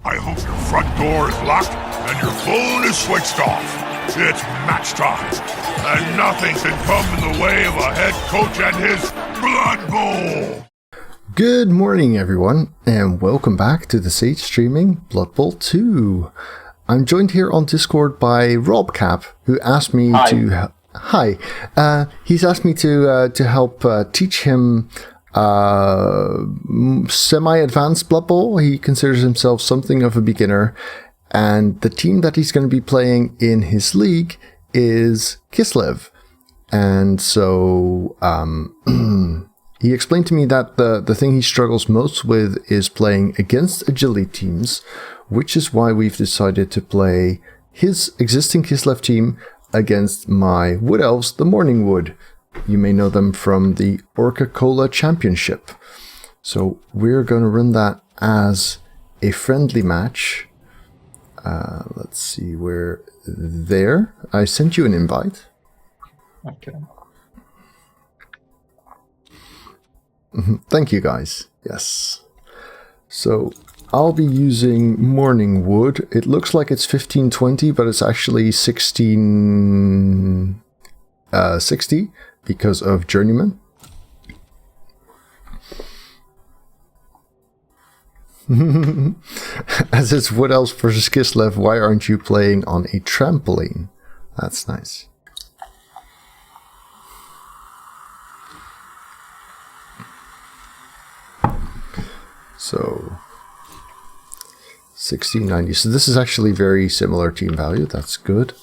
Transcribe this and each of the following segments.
I hope your front door is locked and your phone is switched off. It's match time, and nothing can come in the way of a head coach and his Blood Bowl. Good morning, everyone, and welcome back to the Sage Streaming Blood Bowl 2. I'm joined here on Discord by RobCap, who asked me to... Hi. He's asked me to help teach him semi-advanced Blood Bowl. He considers himself something of a beginner, and the team that he's going to be playing in his league is Kislev. And so he explained to me that the thing he struggles most with is playing against agility teams, which is why we've decided to play his existing Kislev team against my Wood Elves, the Morning Wood. You may know them from the Orca-Cola Championship. So we're going to run that as a friendly match. Let's see, we're there. I sent you an invite. Okay. Thank you, guys. Yes. So I'll be using Morning Wood. It looks like it's 1520, but it's actually 1660 because of Journeyman. As it's Wood Elves versus Kislev, why aren't you playing on a trampoline? That's nice. So 1690. So this is actually very similar team value. That's good.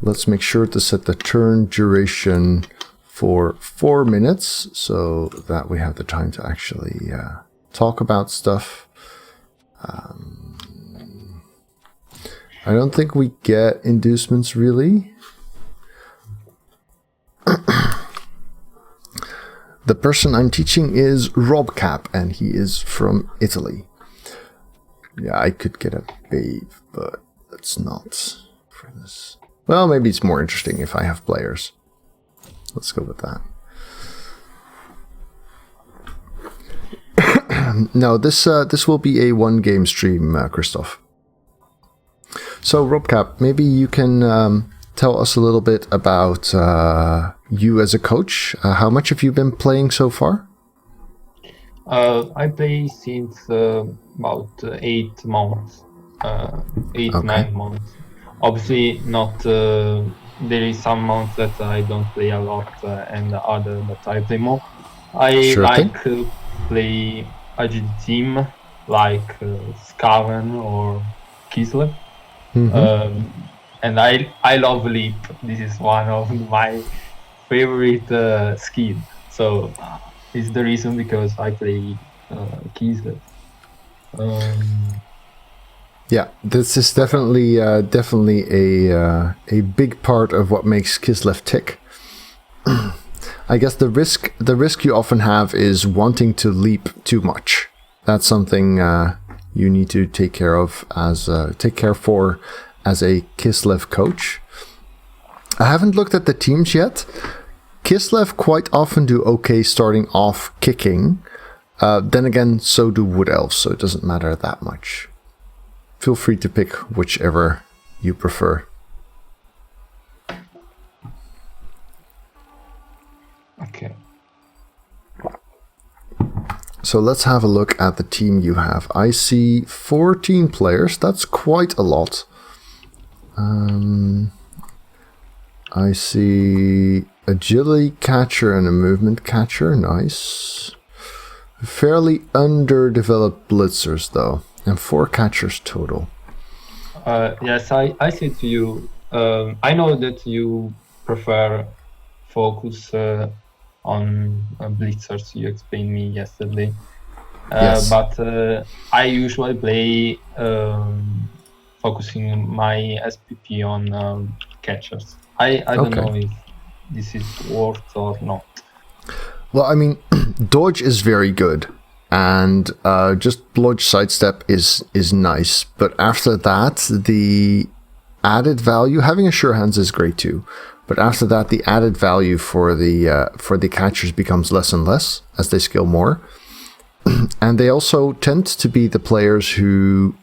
Let's make sure to set the turn duration for 4 minutes so that we have the time to actually talk about stuff. I don't think we get inducements really. The person I'm teaching is RobCap, and he is from Italy. Yeah, I could get a babe, but that's not for this. Well, maybe it's more interesting if I have players. Let's go with that. No, this will be a one-game stream, Christoph. So, RobCap, maybe you can tell us a little bit about you as a coach. How much have you been playing so far? I play since about 8 months, 9 months. Obviously, not. There is some months that I don't play a lot, and other that I play more. I play agility team like Skaven or Kislev. And I love leap. This is one of my favorite skill. So it's the reason because I play Kislev. Yeah, this is definitely a big part of what makes Kislev tick. I guess the risk you often have is wanting to leap too much. That's something you need to take care for as a Kislev coach. I haven't looked at the teams yet. Kislev quite often do okay starting off kicking. Then again, so do Wood Elves, so it doesn't matter that much. Feel free to pick whichever you prefer. Okay. So let's have a look at the team you have. I see 14 players. That's quite a lot. I see agility catcher and a movement catcher. Nice. Fairly underdeveloped blitzers though, and 4 catchers total. Yes, I said to you, I know that you prefer focus on blitzers. You explained me yesterday. Yes. But I usually play focusing my SPP on catchers. I don't know if this is worth or not. Well, I mean, dodge is very good, and just blodge sidestep is nice. But after that, the added value, having a sure hands is great too. But after that, the added value for the catchers becomes less and less as they skill more. And they also tend to be the players who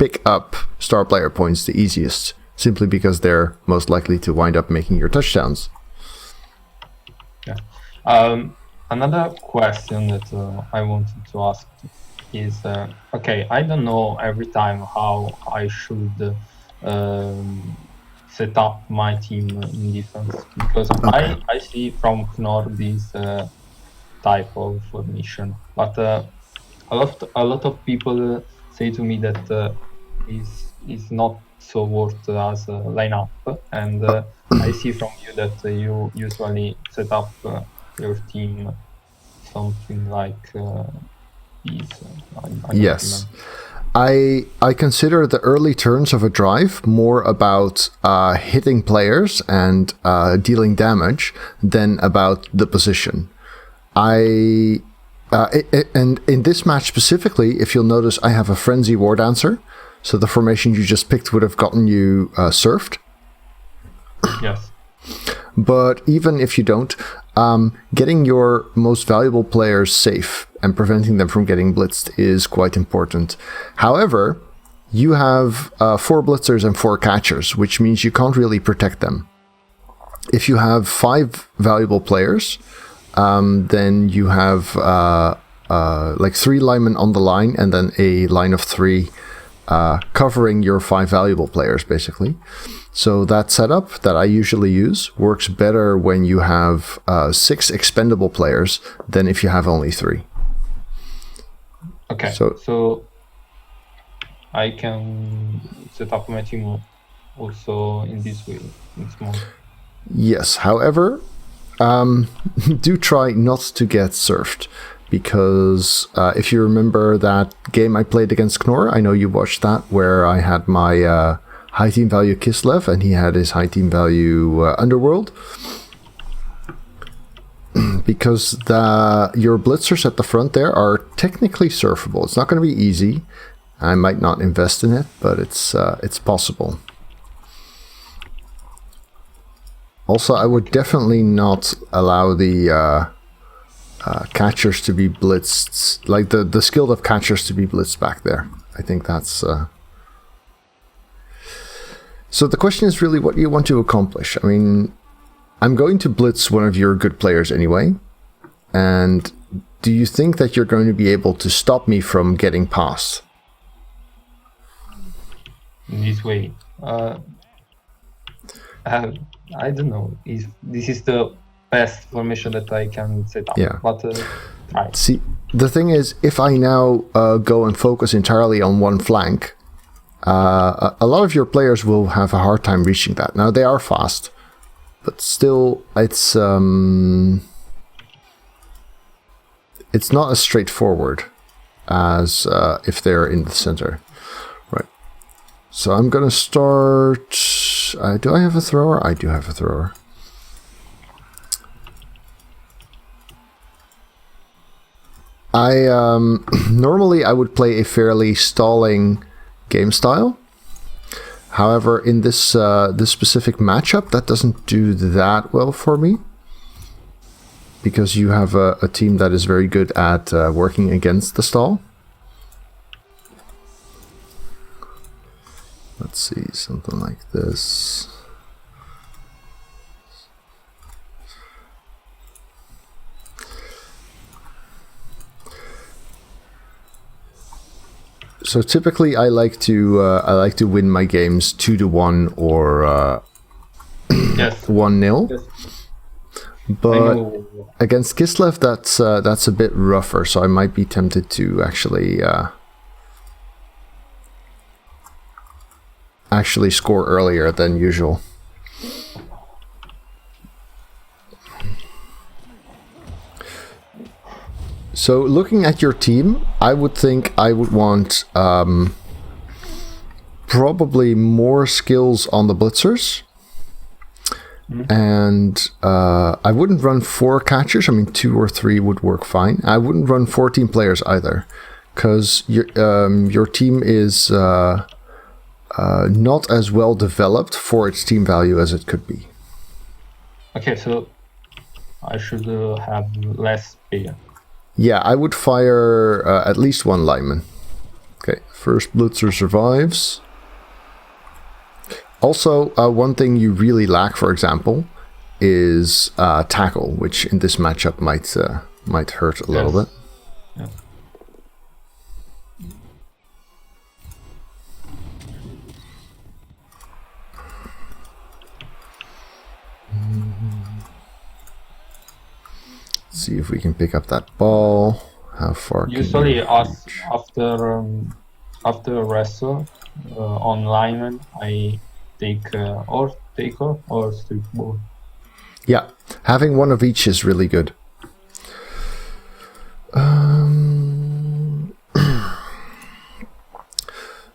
pick up star player points the easiest, simply because they're most likely to wind up making your touchdowns. Yeah. Another question that I wanted to ask is, okay, I don't know every time how I should set up my team in defense, because I see from Knorr this type of formation, but a lot of people say to me that is not so worth as a lineup, and I see from you that you usually set up your team something like these. I don't Yes. remember. I consider the early turns of a drive more about hitting players and dealing damage than about the position. And in this match specifically, if you'll notice, I have a Frenzy War Dancer, so the formation you just picked would have gotten you surfed. Yes. But even if you don't, getting your most valuable players safe and preventing them from getting blitzed is quite important. However, you have 4 blitzers and 4 catchers, which means you can't really protect them. If you have 5 valuable players, then you have like 3 linemen on the line and then a line of 3 covering your 5 valuable players, basically. So that setup that I usually use works better when you have 6 expendable players than if you have only 3. Okay. So I can set up my team also in this way. It's more. Yes. However, do try not to get surfed, because if you remember that game I played against Knorr, I know you watched that, where I had my high team value Kislev and he had his high team value Underworld. Because your blitzers at the front there are technically surfable. It's not going to be easy. I might not invest in it, but it's possible. Also, I would definitely not allow the catchers to be blitzed, like the skilled of catchers to be blitzed back there. I think that's... So the question is really, what do you want to accomplish? I mean, I'm going to blitz one of your good players anyway. And do you think that you're going to be able to stop me from getting past? In this way. I don't know if this is the best formation that I can set up. Yeah. But try. See, the thing is, if I now go and focus entirely on one flank, a lot of your players will have a hard time reaching that. Now, they are fast, but still, it's not as straightforward as if they're in the center. Right. So I'm going to start... do I have a thrower? I do have a thrower. Normally I would play a fairly stalling game style. However, in this specific matchup, that doesn't do that well for me, because you have a team that is very good at working against the stall. Let's see, something like this. So typically, I like to win my games 2-1 or Yes. 1-0. Yes. But against Kislev, that's a bit rougher. So I might be tempted to actually score earlier than usual. So looking at your team, I would think I would want probably more skills on the blitzers. And I wouldn't run 4 catchers. I mean, 2 or 3 would work fine. I wouldn't run 14 players either, because your team is not as well developed for its team value as it could be. Okay, so I should have less player. Yeah, I would fire at least 1 lineman. Okay, first blitzer survives. Also, one thing you really lack, for example, is tackle, which in this matchup might hurt a little bit. Yeah. See if we can pick up that ball. How far? Usually, can us after wrestle on lineman, I take or taker or street ball. Yeah, having one of each is really good.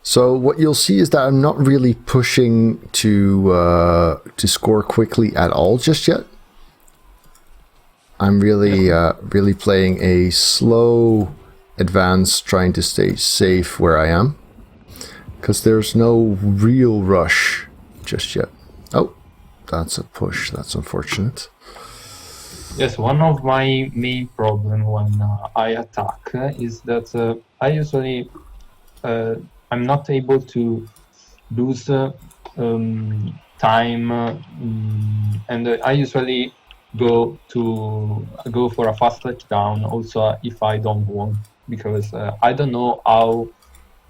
So what you'll see is that I'm not really pushing to score quickly at all just yet. I'm really playing a slow advance, trying to stay safe where I am, because there's no real rush just yet. Oh, that's a push. That's unfortunate. Yes, one of my main problem when I attack is that I usually I'm not able to lose time, and I usually go for a fast touchdown also if I don't want, because I don't know how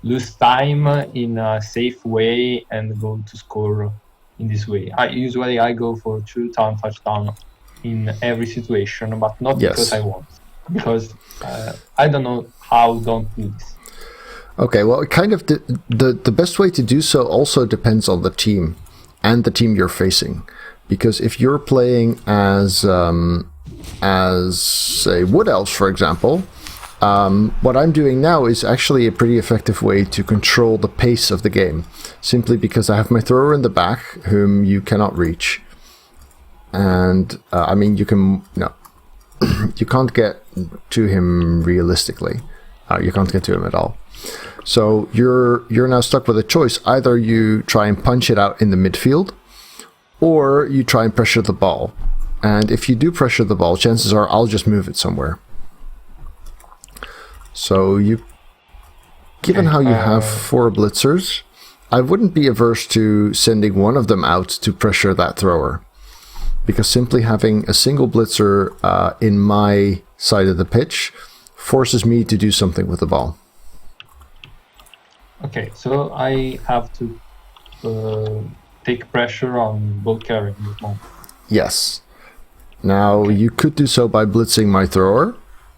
lose time in a safe way and go to score in this way. I go for 2-time touchdown in every situation, but not because I want, because I don't know how don't do this. Okay, well, kind of the best way to do so also depends on the team and the team you're facing. Because if you're playing as say Wood Elves, for example, what I'm doing now is actually a pretty effective way to control the pace of the game. Simply because I have my thrower in the back, whom you cannot reach, and I mean you can't get to him realistically. You can't get to him at all. So you're now stuck with a choice. Either you try and punch it out in the midfield, or you try and pressure the ball. And if you do pressure the ball, chances are I'll just move it somewhere. So given how you have 4 blitzers, I wouldn't be averse to sending one of them out to pressure that thrower. Because simply having a single blitzer in my side of the pitch forces me to do something with the ball. Okay, so I have to take pressure on ball carrying this moment. Yes. Now, you could do so by blitzing my thrower,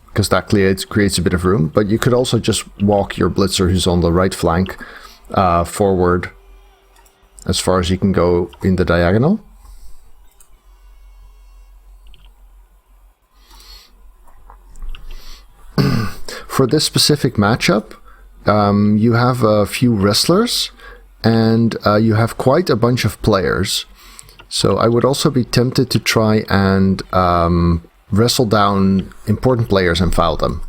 because that creates a bit of room, but you could also just walk your blitzer who's on the right flank forward as far as you can go in the diagonal. For this specific matchup, you have a few wrestlers, and you have quite a bunch of players. So I would also be tempted to try and wrestle down important players and foul them.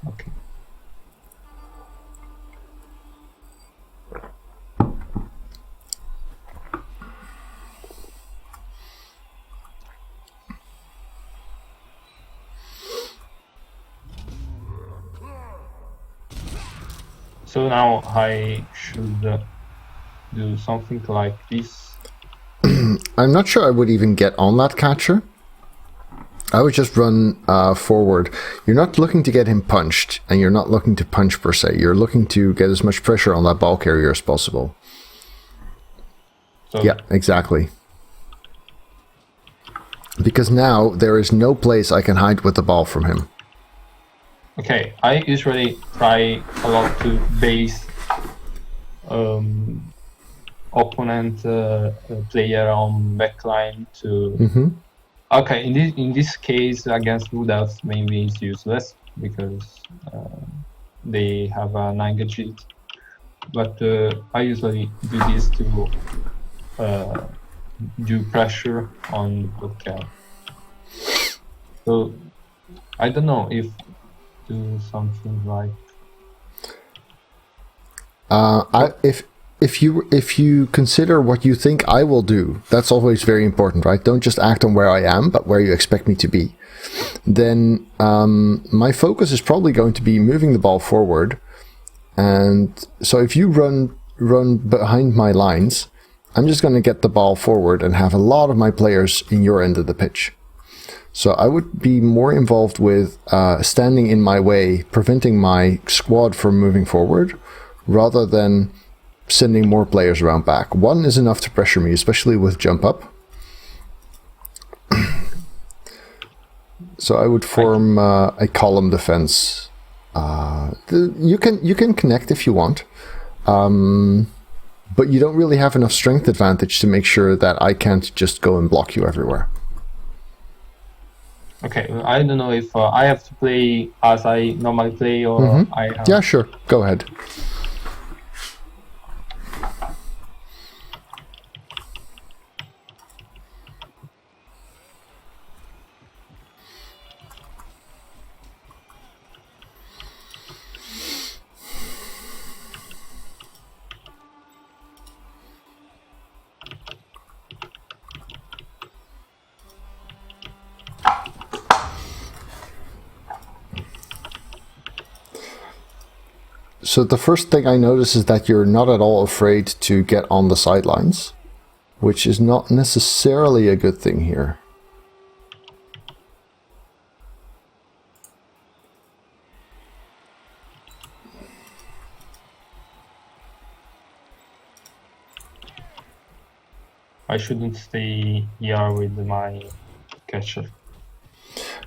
Okay. So now I should do something like this. I'm not sure I would even get on that catcher. I would just run forward. You're not looking to get him punched, and you're not looking to punch per se. You're looking to get as much pressure on that ball carrier as possible. So yeah, exactly. Because now there is no place I can hide with the ball from him. okay, I usually try a lot to base opponent player on backline to. Mm-hmm. Okay, in this case against Wood Elves, maybe it's useless because they have a 9 gadget. But I usually do this to do pressure on RobCap. So I don't know if do something like. If you consider what you think I will do, that's always very important, right? Don't just act on where I am, but where you expect me to be. then my focus is probably going to be moving the ball forward. And so if you run behind my lines, I'm just going to get the ball forward and have a lot of my players in your end of the pitch. So I would be more involved with standing in my way, preventing my squad from moving forward, rather than sending more players around back. One is enough to pressure me, especially with jump up. So I would form a column defense. You can connect if you want, but you don't really have enough strength advantage to make sure that I can't just go and block you everywhere. Okay, I don't know if I have to play as I normally play or I have... Yeah, sure. Go ahead. So the first thing I notice is that you're not at all afraid to get on the sidelines, which is not necessarily a good thing here. I shouldn't stay here with my catcher.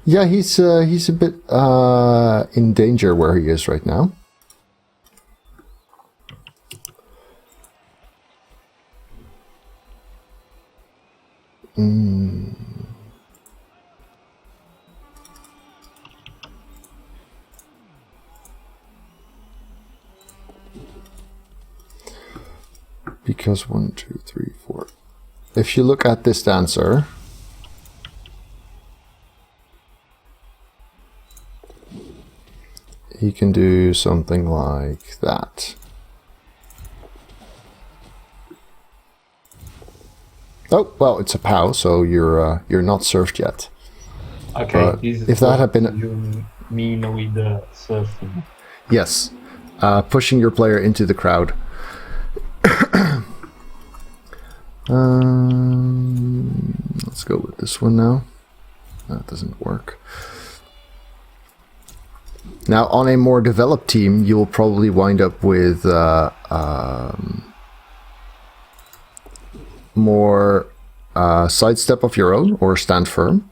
Yeah, he's a bit in danger where he is right now. Because 1, 2, 3, 4. If you look at this dancer, he can do something like that. Oh, well, it's a POW, so you're not served yet. Okay, this is if that had been you mean with the surfing. Yes, pushing your player into the crowd. Let's go with this one now. That doesn't work. Now, on a more developed team, you will probably wind up with more sidestep of your own or stand firm,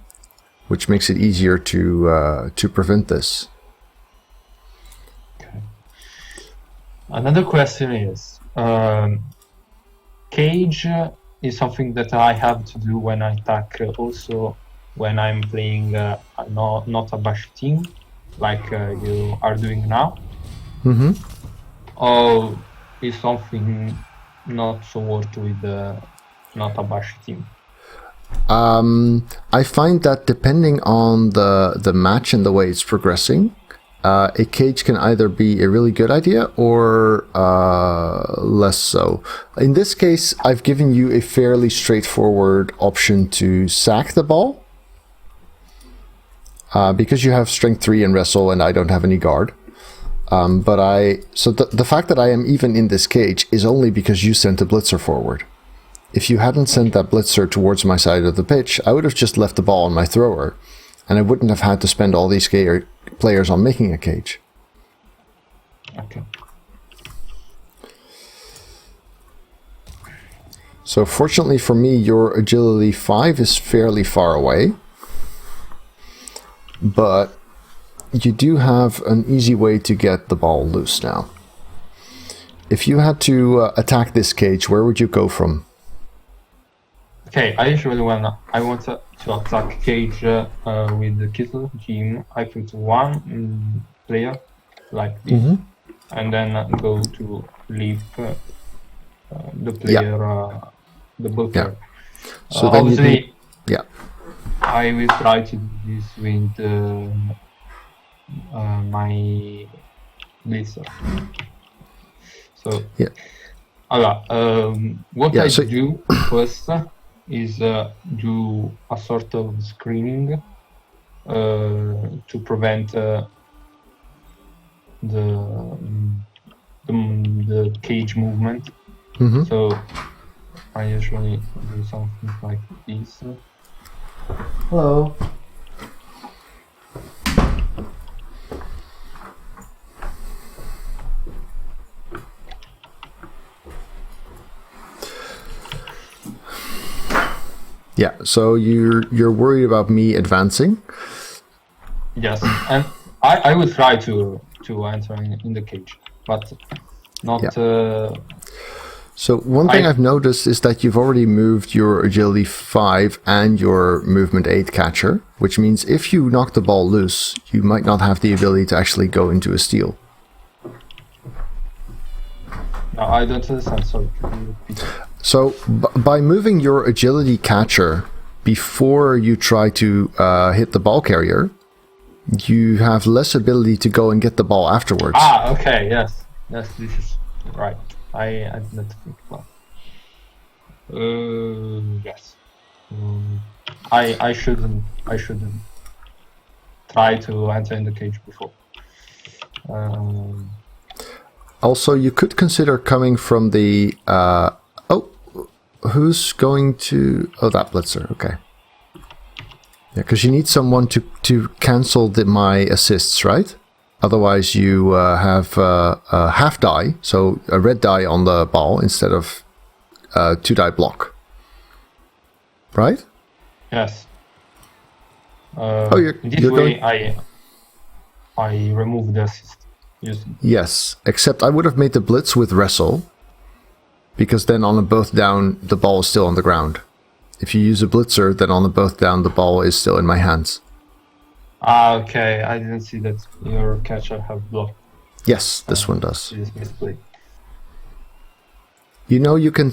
which makes it easier to prevent this. Okay. Another question is, cage is something that I have to do when I attack, also when I'm playing not a bash team, like you are doing now. Or is something not so worth with not a bash team? I find that depending on the match and the way it's progressing, a cage can either be a really good idea or less so. In this case, I've given you a fairly straightforward option to sack the ball. Because you have strength 3 and wrestle and I don't have any guard. So the fact that I am even in this cage is only because you sent a blitzer forward. If you hadn't sent that blitzer towards my side of the pitch, I would have just left the ball on my thrower, and I wouldn't have had to spend all these players on making a cage. Okay. So fortunately for me, your agility 5 is fairly far away, but you do have an easy way to get the ball loose now. If you had to attack this cage, where would you go from? Okay, I usually when I want to attack cage with the Kislev team, I put one player like this, and then go to leave the player, the blocker. So then obviously, I will try to do this with my blitzer. So, what I do first is do a sort of screening to prevent the cage movement. Mm-hmm. So I usually do something like this. Hello. Yeah, so you're worried about me advancing? Yes, and I would try to enter in the cage, but not. So one thing I've noticed is that you've already moved your agility 5 and your movement 8 catcher, which means if you knock the ball loose, you might not have the ability to actually go into a steal. No, I don't understand. Sorry, can you repeat? So by moving your agility catcher before you try to hit the ball carrier, you have less ability to go and get the ball afterwards. Ah, okay, yes, this is right. I did not think about. Yes. I shouldn't try to enter in the cage before. Also, you could consider coming from the. Who's going to? Oh, that blitzer. Okay. Yeah, because you need someone to cancel my assists, right? Otherwise, you have a half die, so a red die on the ball instead of 2 die block. Right? Yes. You're going. I remove the assist. Yes, except I would have made the blitz with wrestle, because then on a both down, the ball is still on the ground. If you use a blitzer, then on the both down, the ball is still in my hands. Ah, okay. I didn't see that your catcher have blocked. Yes, this one does. It is misplay. You know, you can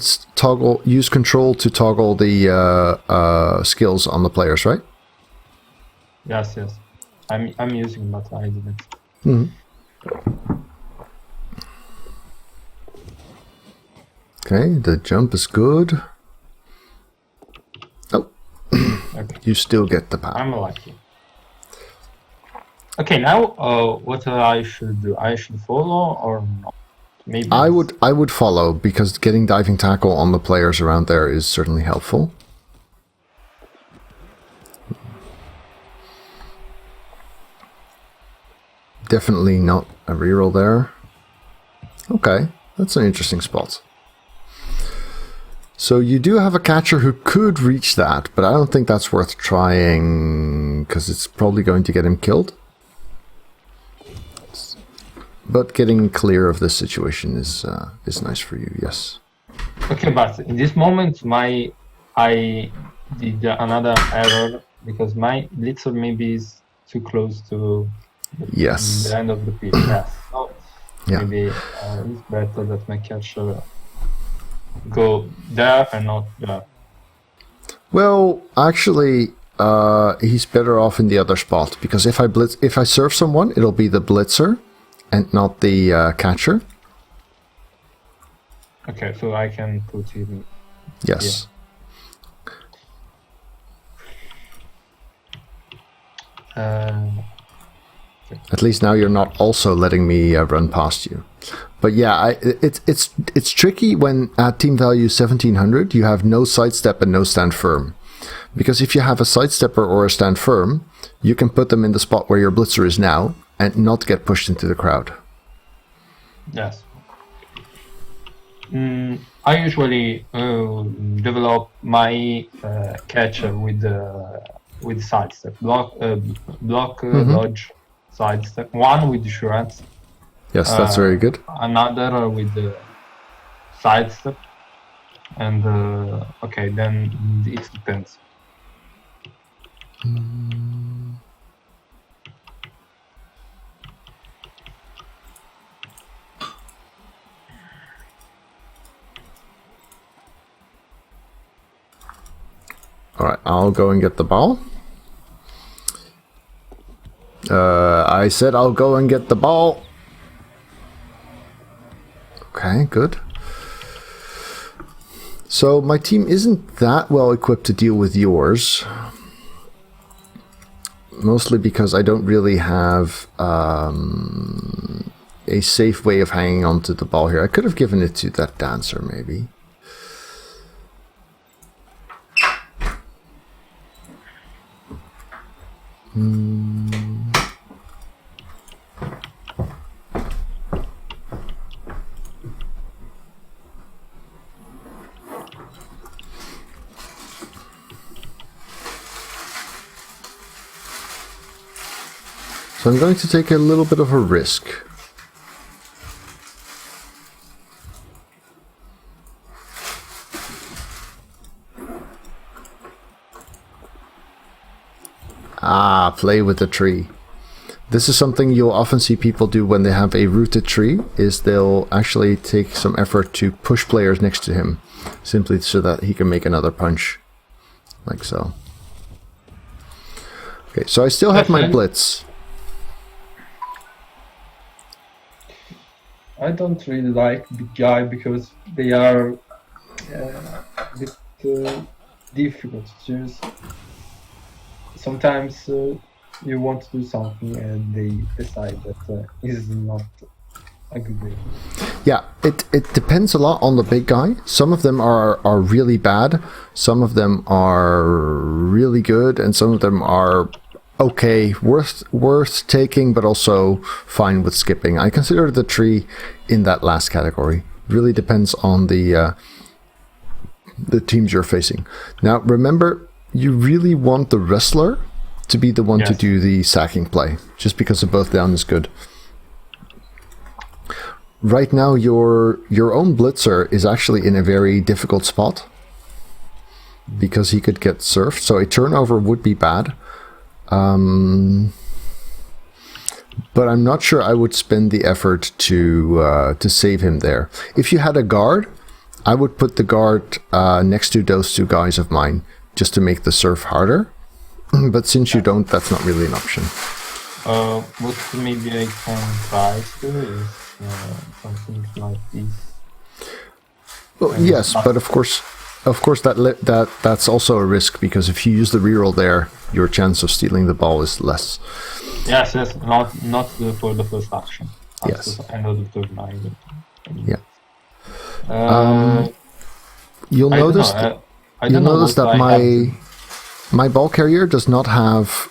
use control to toggle the skills on the players, right? Yes. I'm using, but I didn't. Mm-hmm. Okay, the jump is good. Oh, Okay. You still get the power. I'm lucky. Okay, now what I should do? I should follow or not? Maybe I would follow, because getting diving tackle on the players around there is certainly helpful. Definitely not a reroll there. Okay, that's an interesting spot. So you do have a catcher who could reach that, but I don't think that's worth trying, because it's probably going to get him killed. But getting clear of this situation is nice for you, yes. Okay, but in this moment, I did another error because my blitzer maybe is too close to the end of the pitch. Yes. So maybe it's better that my catcher go there and not there. Well, actually, he's better off in the other spot, because if I serve someone, it'll be the blitzer and not the catcher. Okay, so I can put him. Yes. At least now you're not also letting me run past you. But yeah, it's tricky when at team value 1700 you have no sidestep and no stand firm. Because if you have a sidestepper or a stand firm, you can put them in the spot where your blitzer is now and not get pushed into the crowd. Yes. I usually develop my catcher with sidestep, block, dodge, sidestep. One with assurance. Yes, that's very good. Another with the sidestep, and okay, then it depends. Alright, I'll go and get the ball. I said I'll go and get the ball. Okay, good. So my team isn't that well equipped to deal with yours. Mostly because I don't really have a safe way of hanging onto the ball here. I could have given it to that dancer, maybe. So I'm going to take a little bit of a risk. Ah, play with the tree. This is something you'll often see people do when they have a rooted tree, is they'll actually take some effort to push players next to him, simply so that he can make another punch. Like so. Okay, so I still have my blitz. I don't really like big guy because they are a bit difficult to choose. Sometimes you want to do something and they decide that is not a good way. Yeah, it depends a lot on the big guy. Some of them are really bad, some of them are really good, and some of them are okay, worth taking, but also fine with skipping. I consider the tree in that last category. Really depends on the teams you're facing. Now, remember, you really want the wrestler to be the one to do the sacking play, just because a both down is good. Right now, your own blitzer is actually in a very difficult spot because he could get surfed, so a turnover would be bad. But I'm not sure I would spend the effort to save him there. If you had a guard, I would put the guard next to those two guys of mine, just to make the surf harder. But since you don't, that's not really an option. What maybe I can try to is something like this. Well, yes, but of course that's also a risk, because if you use the reroll there, your chance of stealing the ball is less. Yes, not for the first action. Yes. End of the turn. Yeah. You'll notice that my ball carrier does not have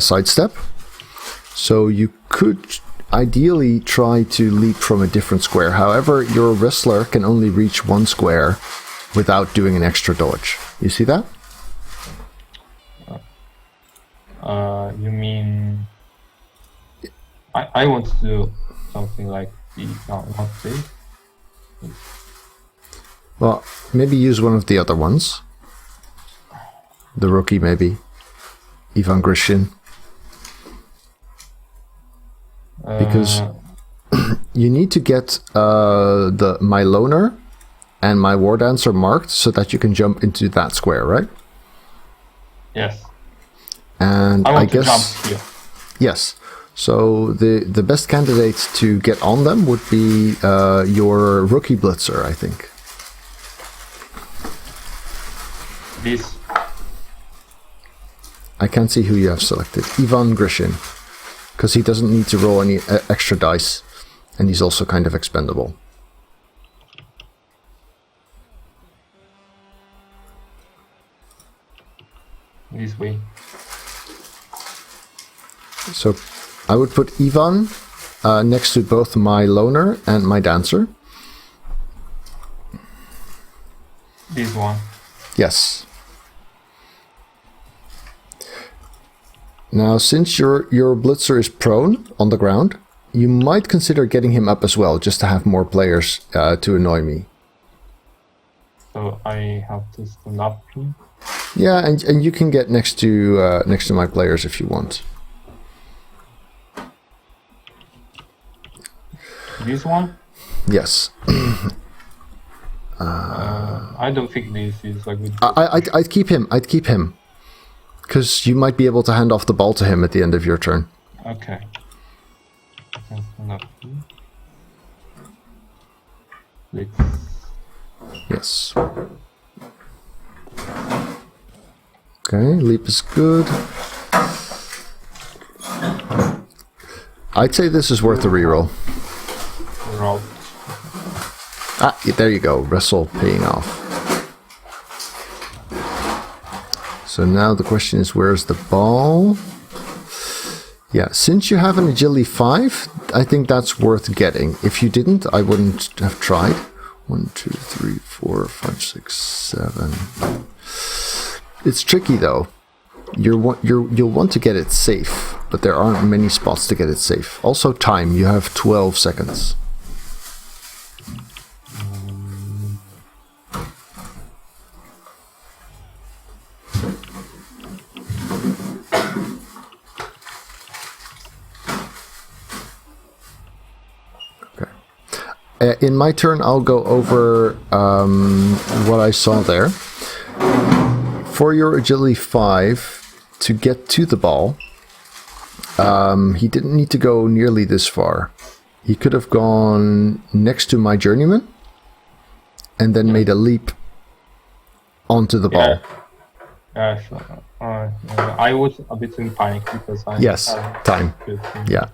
sidestep, so you could ideally try to leap from a different square. However, your wrestler can only reach one square without doing an extra dodge. You see that? You mean I want to do something like this? No, not this. Well, maybe use one of the other ones. The rookie, maybe. Ivan Grishin. Because you need to get my loner and my war dancer marked so that you can jump into that square, right? Yes. And I want to guess jump here. Yes. So the best candidate to get on them would be your rookie blitzer, I think. This. I can't see who you have selected. Ivan Grishin. Because he doesn't need to roll any extra dice. And he's also kind of expendable. This way. So I would put Ivan next to both my loner and my dancer. This one. Yes. Now, since your blitzer is prone on the ground, you might consider getting him up as well, just to have more players to annoy me. So I have to stand up here. Yeah, and you can get next to my players if you want. This one? Yes. I don't think this is a good. I'd keep him. Because you might be able to hand off the ball to him at the end of your turn. Okay. Stand up here. Let's. Yes. Okay, leap is good. I'd say this is worth a reroll. Roll. Ah, there you go. Wrestle paying off. So now the question is, where's the ball? Yeah, since you have an agility 5, I think that's worth getting. If you didn't, I wouldn't have tried. 1, 2, 3, 4, 5, 6, 7. It's tricky though. You'll want to get it safe, but there aren't many spots to get it safe. Also time, you have 12 seconds. In my turn, I'll go over what I saw there. For your agility 5, to get to the ball, he didn't need to go nearly this far. He could have gone next to my journeyman and then made a leap onto the ball. Yeah, I was a bit in panic because I... Yes, time. Yeah.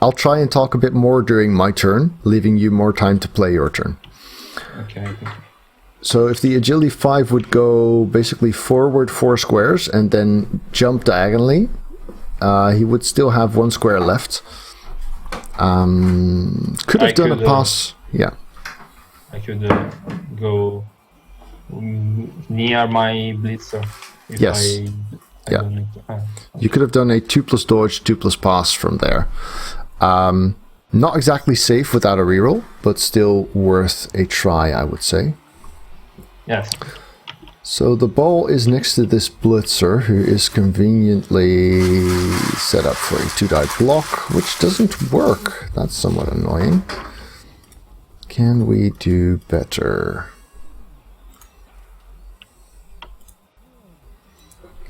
I'll try and talk a bit more during my turn, leaving you more time to play your turn. Okay, thank you. So if the agility 5 would go basically forward 4 squares and then jump diagonally, he would still have 1 square left. Could have done a pass. Yeah. I could go near my blitzer. Yes. Yeah. You could have done a 2+ dodge, 2+ pass from there. Not exactly safe without a reroll, but still worth a try, I would say. Yes. So the ball is next to this blitzer, who is conveniently set up for a 2-die block, which doesn't work. That's somewhat annoying. Can we do better?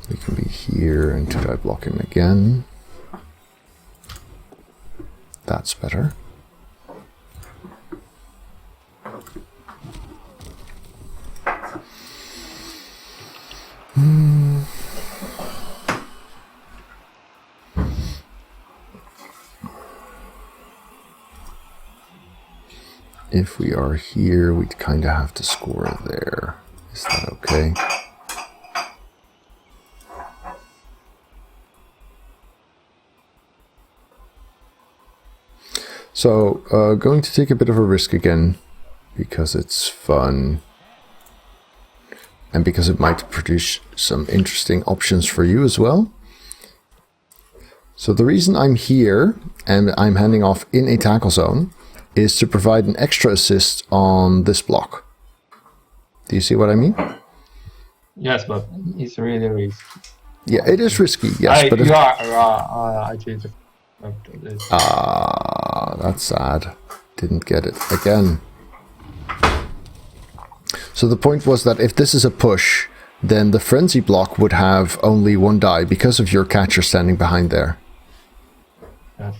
We can be here and 2-die block him again. That's better. If we are here, we'd kind of have to score there. Is that okay? So, going to take a bit of a risk again, because it's fun, and because it might produce some interesting options for you as well. So the reason I'm here, and I'm handing off in a tackle zone, is to provide an extra assist on this block. Do you see what I mean? Yes, but it's really risky. Yeah, it is risky, yes. But I changed. That's sad. Didn't get it again. So the point was that if this is a push, then the frenzy block would have only 1 die because of your catcher standing behind there. Yes.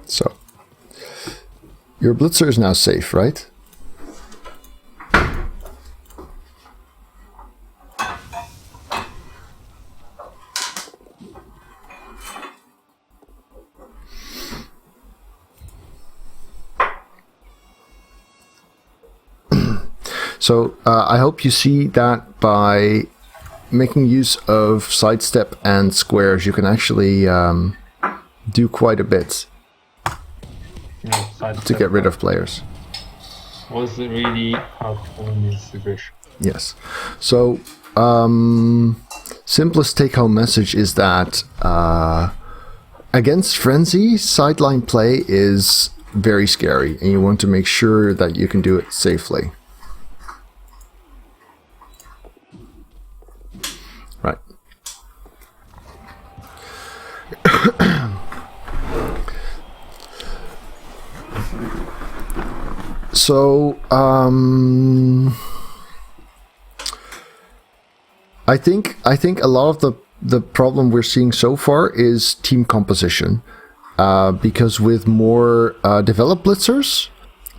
So, your blitzer is now safe, right? So I hope you see that by making use of sidestep and squares, you can actually do quite a bit to get rid of players. Was really helpful in this situation. Yes. So simplest take-home message is that against Frenzy, sideline play is very scary, and you want to make sure that you can do it safely. Right. So, I think a lot of the the problem we're seeing so far is team composition. Because with more developed blitzers,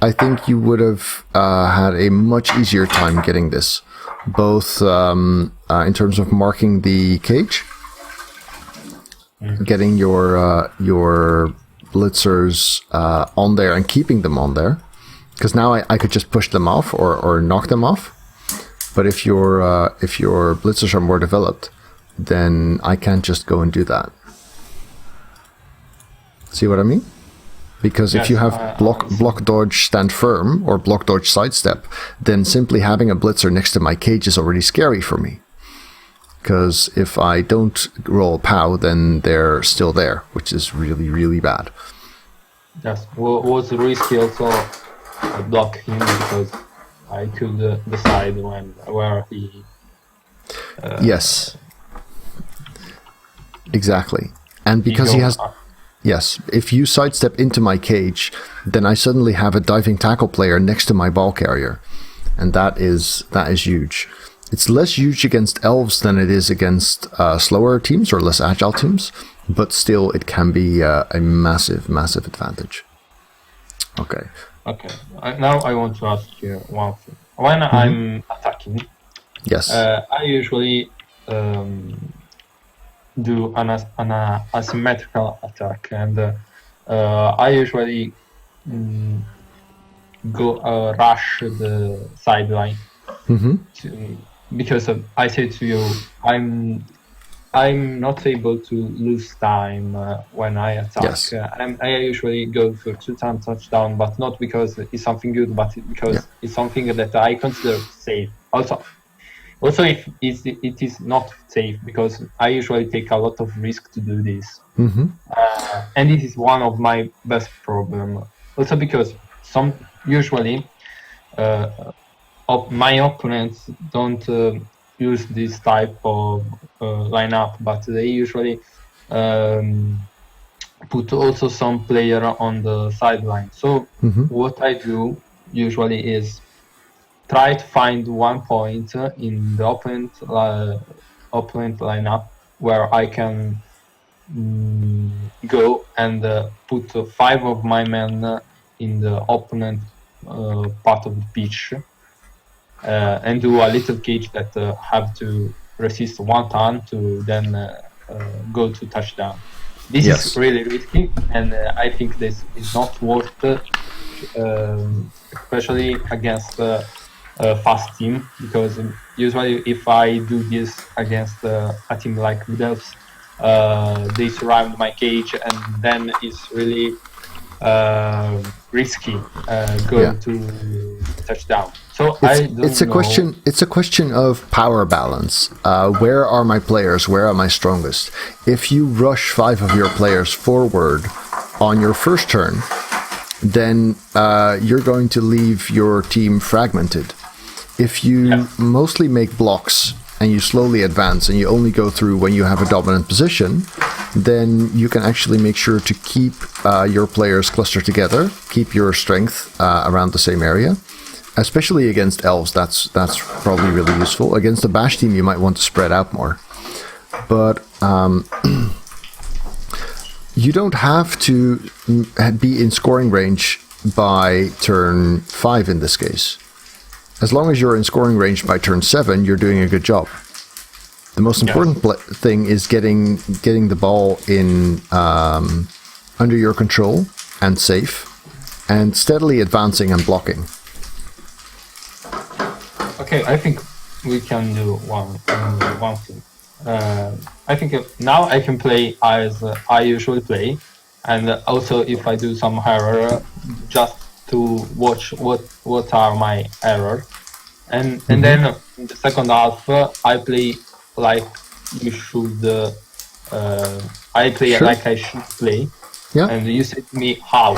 I think you would have had a much easier time getting this. Both in terms of marking the cage, getting your blitzers on there and keeping them on there. Because now I could just push them off or knock them off. But if your blitzers are more developed, then I can't just go and do that. See what I mean? Because if you have block dodge stand firm or block dodge sidestep, then simply having a blitzer next to my cage is already scary for me. Because if I don't roll POW, then they're still there, which is really, really bad. Yes, was risky also blocking because I could decide where he. Yes. Exactly, and because he has. Yes, if you sidestep into my cage, then I suddenly have a diving tackle player next to my ball carrier, and that is huge. It's less huge against elves than it is against slower teams or less agile teams, but still it can be a massive, massive advantage. Okay. Okay. Now I want to ask you one thing. When I'm attacking, yes, I usually do an asymmetrical attack, and I usually go rush the sideline because I say to you, I'm not able to lose time when I attack. Yes. I usually go for 2-time touchdown, but not because it's something good, but because it's something that I consider safe. Also, if it is not safe, because I usually take a lot of risk to do this. And this is one of my best problems. Also because usually my opponents don't use this type of lineup, but they usually put also some player on the sideline. So what I do usually is try to find one point in the opponent lineup where I can go and put 5 of my men in the opponent part of the pitch and do a little cage that have to resist 1 turn to then go to touchdown. This is really risky, and I think this is not worth it, especially against fast team, because usually if I do this against a team like Elves, they surround my cage, and then it's really risky going to touchdown. So it's a question of power balance. Where are my players? Where am I strongest? If you rush 5 of your players forward on your first turn, then you're going to leave your team fragmented. If you mostly make blocks and you slowly advance and you only go through when you have a dominant position, then you can actually make sure to keep your players clustered together, keep your strength around the same area. Especially against elves, that's probably really useful. Against a bash team, you might want to spread out more. But you don't have to be in scoring range by turn 5 in this case. As long as you're in scoring range by turn 7, you're doing a good job. The most important thing is getting the ball in under your control and safe, and steadily advancing and blocking. Okay, I think we can do one thing. I think now I can play as I usually play, and also if I do some error, just to watch what are my errors, and then in the second half I play like you should. I play like I should play, and you say to me how.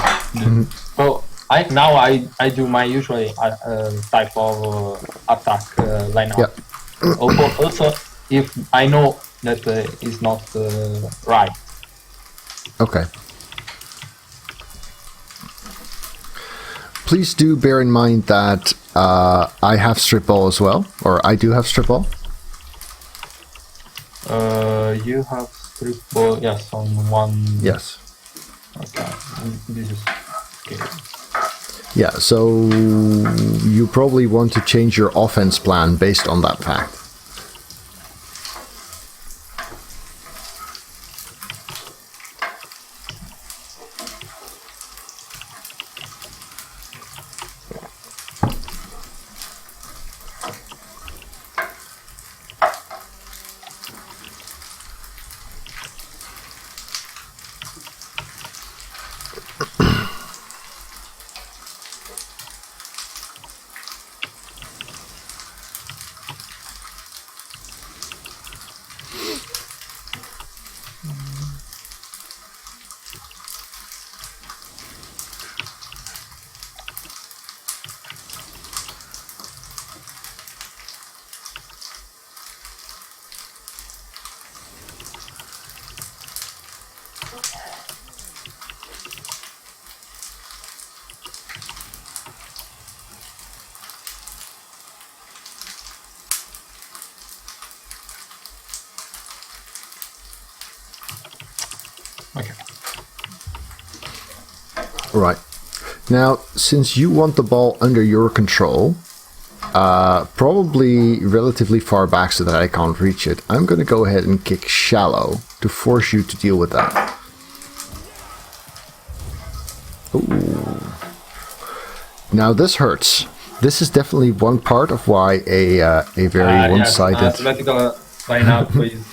So I do my usual type of attack lineup. Also, if I know that is not right. Okay. Please do bear in mind that I have strip ball as well, or I do have strip ball. You have strip ball, yes, on one. Yes. Okay, this is okay. Yeah, so you probably want to change your offense plan based on that fact. Okay. Right. Now, since you want the ball under your control, probably relatively far back so that I can't reach it, I'm going to go ahead and kick shallow to force you to deal with that. Ooh. Now this hurts. This is definitely one part of why a very one-sided... Yes, vertical lineup is...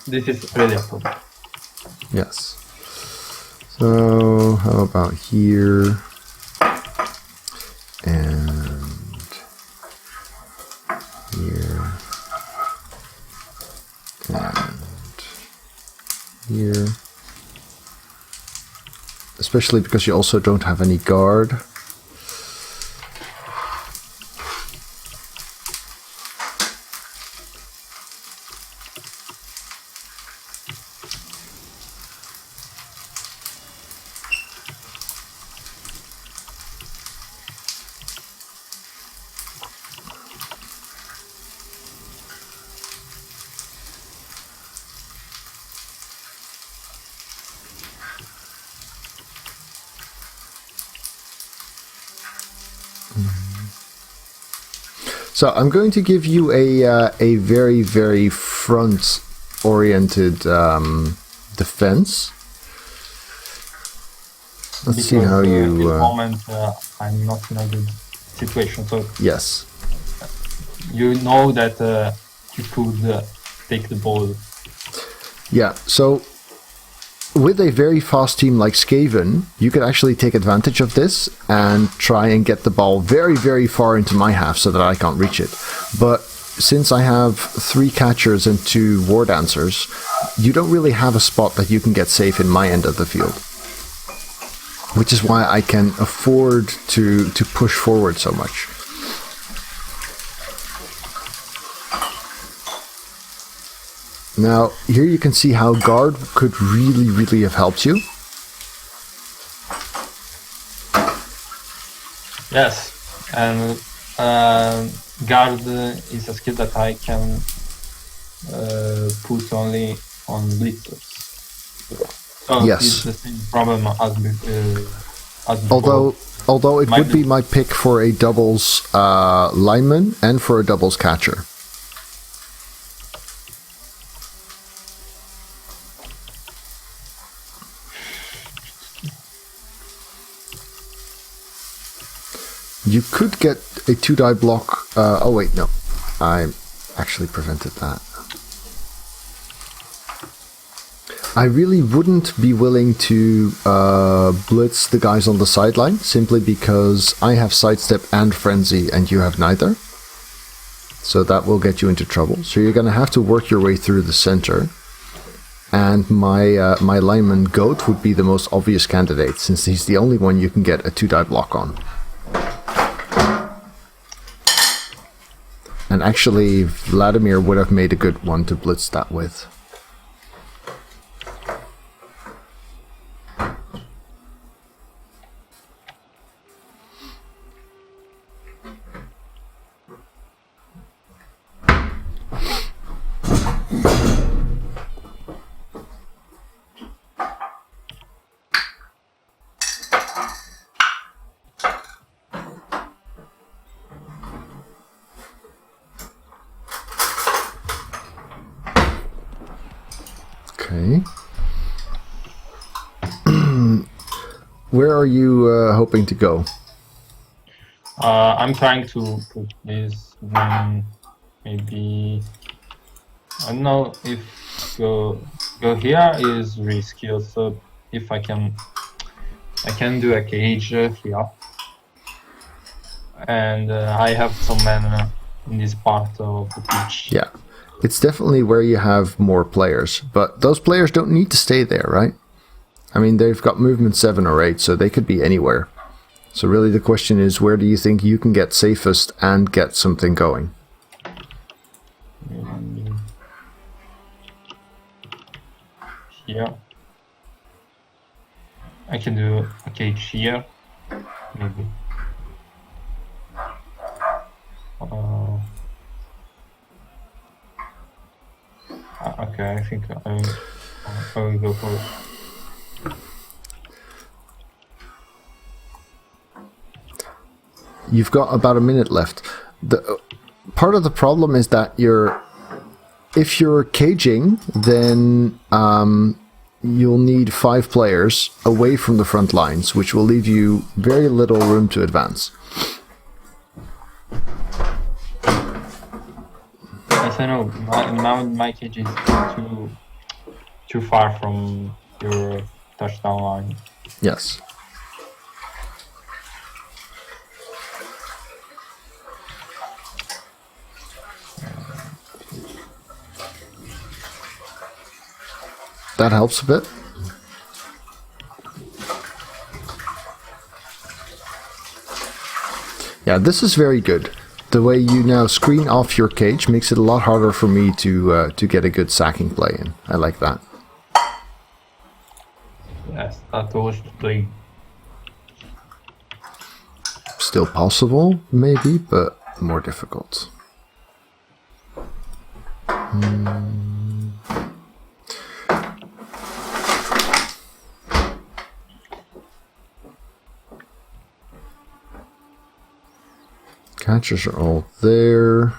this is really a problem. Yes. So, how about here? And here. And here. Especially because you also don't have any guard. So I'm going to give you a very, very front-oriented defense. Let's see how you... At the moment, I'm not in a good situation, so... Yes. You know that you could take the ball. Yeah, so... With a very fast team like Skaven, you could actually take advantage of this and try and get the ball very, very far into my half so that I can't reach it. But since I have 3 catchers and 2 war dancers, you don't really have a spot that you can get safe in my end of the field. Which is why I can afford to push forward so much. Now, here you can see how guard could really, really have helped you. Yes, and guard is a skill that I can put only on blitzers. So Yes. it's the same problem as before. Although it would be my pick for a doubles lineman and for a doubles catcher. You could get a 2-die block. Oh wait, no. I actually prevented that. I really wouldn't be willing to blitz the guys on the sideline, simply because I have sidestep and frenzy and you have neither. So that will get you into trouble. So you're going to have to work your way through the center. And my lineman Goat would be the most obvious candidate, since he's the only one you can get a 2-die block on. And actually, Vladimir would have made a good one to blitz that with. where are you hoping to go? I'm trying to put this maybe. I don't know if go here is risky. Also, if I can do a cage here, and I have some mana in this part of the pitch. Yeah, it's definitely where you have more players, but those players don't need to stay there, right? I mean, they've got movement 7 or 8, so they could be anywhere. So really the question is, where do you think you can get safest and get something going? Here. I can do a cage here, maybe. Okay, I think I will go for it. You've got about a minute left. The part of the problem is that if you're caging, then you'll need 5 players away from the front lines, which will leave you very little room to advance. Yes, I know. Now my cage is too far from your touchdown line. Yes. That helps a bit. Yeah, this is very good. The way you now screen off your cage makes it a lot harder for me to get a good sacking play in. I like that. Yes, that was playing. Still possible, maybe, but more difficult. Catchers are all there.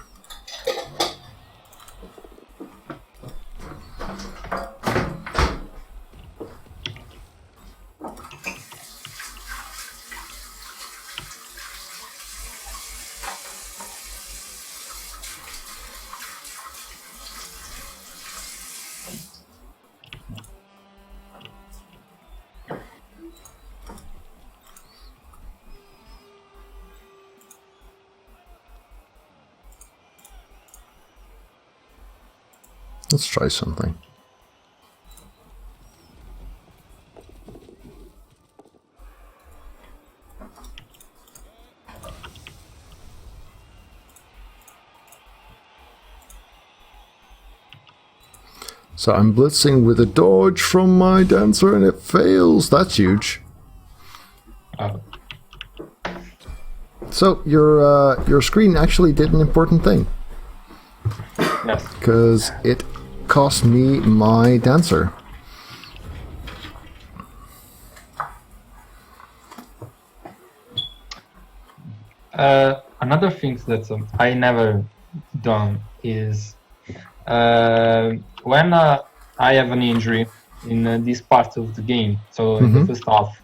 Let's try something. So I'm blitzing with a dodge from my dancer and it fails. That's huge. So your screen actually did an important thing. Yes. Because it cost me my dancer. Another thing that I never done is when I have an injury in this part of the game, so in the first half,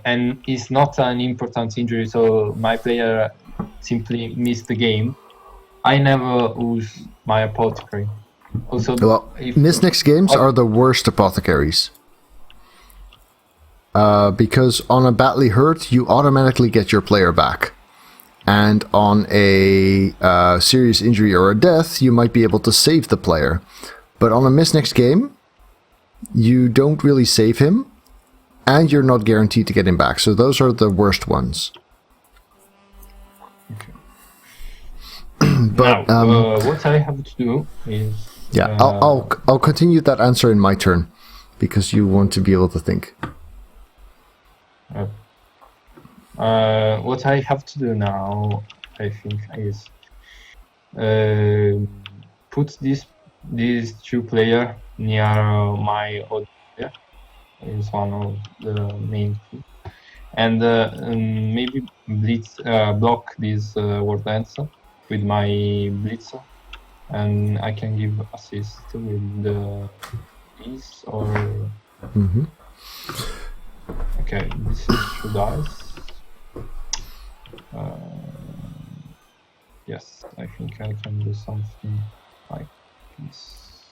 and it's not an important injury, so my player simply missed the game. I never use my apothecary. Also, well, next games are the worst apothecaries. Because on a badly hurt, you automatically get your player back. And on a serious injury or a death, you might be able to save the player. But on a miss next game, you don't really save him, and you're not guaranteed to get him back. So those are the worst ones. But now, what I have to do is I'll continue that answer in my turn because you want to be able to think. What I have to do now, I think, is put these 2 players near my other player. Is one of the main things. And maybe blitz block this ward dancer with my blitzer, and I can give assist with the piece or. Okay, this is 2 dice. Yes, I think I can do something like this.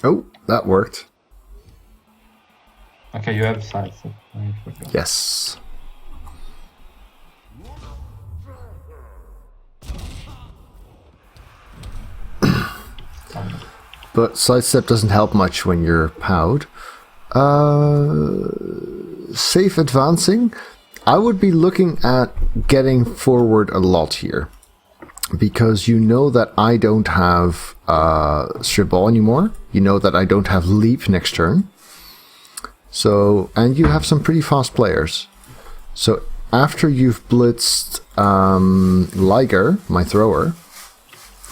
Oh, that worked. Okay, you have sides. I forgot. Yes. But sidestep doesn't help much when you're POW'd. Safe advancing. I would be looking at getting forward a lot here. Because you know that I don't have strip ball anymore. You know that I don't have leap next turn. So, and you have some pretty fast players. So after you've blitzed Liger, my thrower,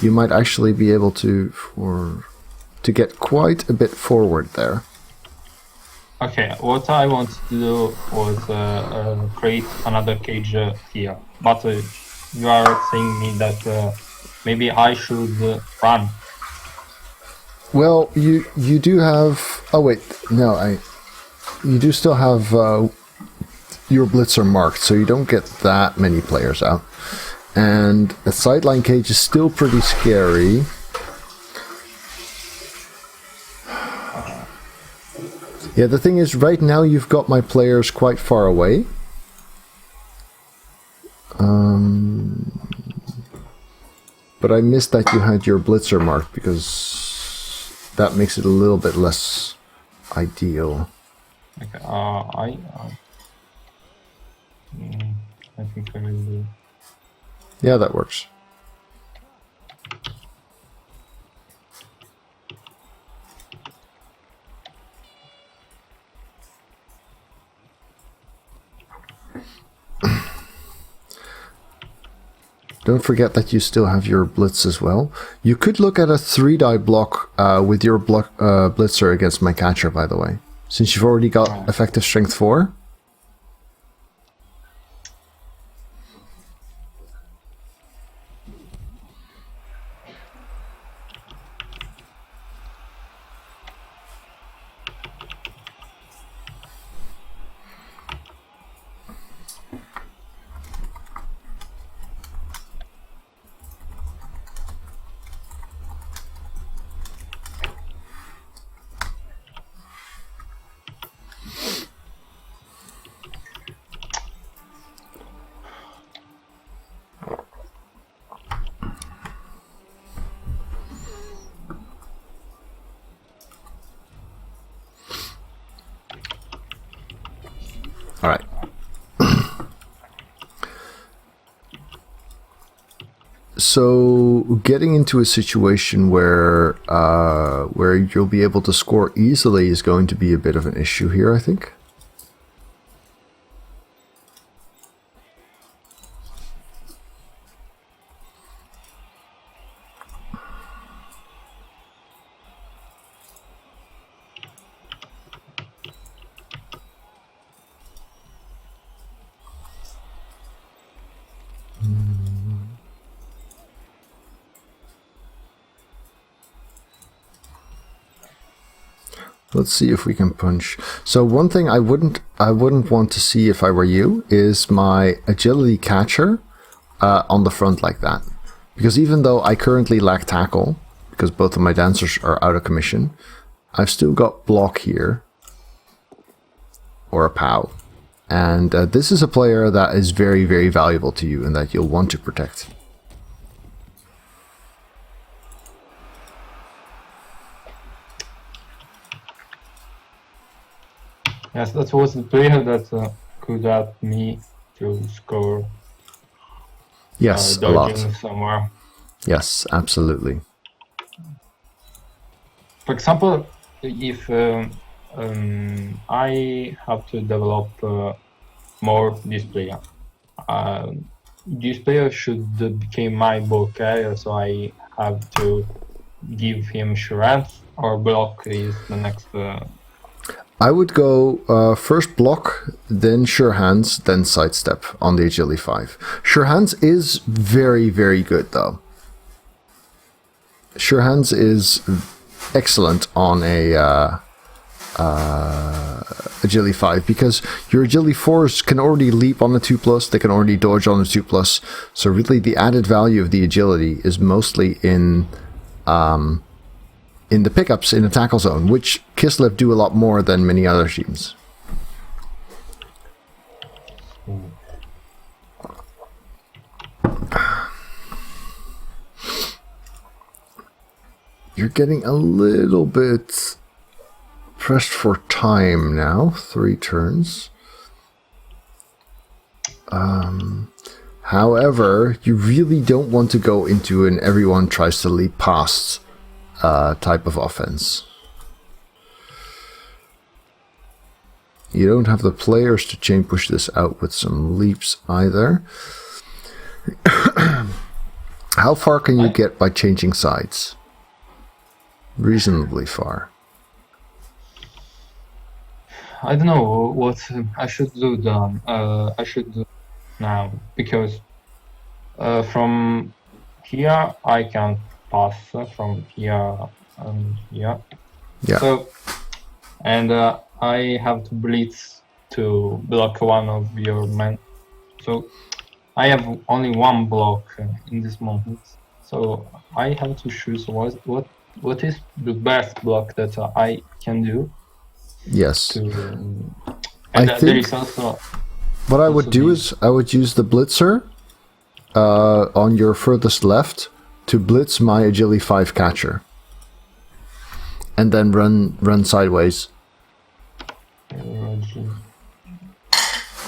you might actually be able to get quite a bit forward there. Okay, what I wanted to do was create another cage here, but you are saying me that maybe I should run. Well, you do have. Oh wait, no, you do still have your blitzer marked, so you don't get that many players out. And a sideline cage is still pretty scary. Yeah, the thing is, right now you've got my players quite far away. But I missed that you had your blitzer marked, because that makes it a little bit less ideal. Okay, I think I will do. Yeah, that works. Don't forget that you still have your blitz as well. You could look at a 3-die block with your blitzer against my catcher, by the way. Since you've already got effective strength 4. All right. So getting into a situation where you'll be able to score easily is going to be a bit of an issue here, I think. Let's see if we can punch. So one thing I wouldn't want to see if I were you is my agility catcher on the front like that. Because even though I currently lack tackle, because both of my dancers are out of commission, I've still got block here. Or a POW. And this is a player that is very, very valuable to you and that you'll want to protect. Yes, that was the player that could help me to score. Yes, a lot. Somewhere. Yes, absolutely. For example, if I have to develop more this player. This player should become my ball carrier, so I have to give him strength or block is the next. I would go first block, then sure hands, then sidestep on the agility 5. Sure hands is very, very good though. Sure hands is excellent on a agility 5 because your agility 4s can already leap on the 2+, they can already dodge on the 2+. So really the added value of the agility is mostly in the pickups in the tackle zone, which Kislev do a lot more than many other teams. You're getting a little bit pressed for time now. 3 turns. However, you really don't want to go into an everyone tries to leap past type of offense. You don't have the players to chain push this out with some leaps either. How far can you get by changing sides? Reasonably far. I don't know what I should do then. I should do now because from here I can pass from here and here. Yeah. So, and I have to blitz to block one of your men. So I have only one block in this moment. So I have to choose what is the best block that I can do. Yes. And I there think is also what I would do is I would use the blitzer on your furthest left to blitz my agility 5 catcher, and then run sideways.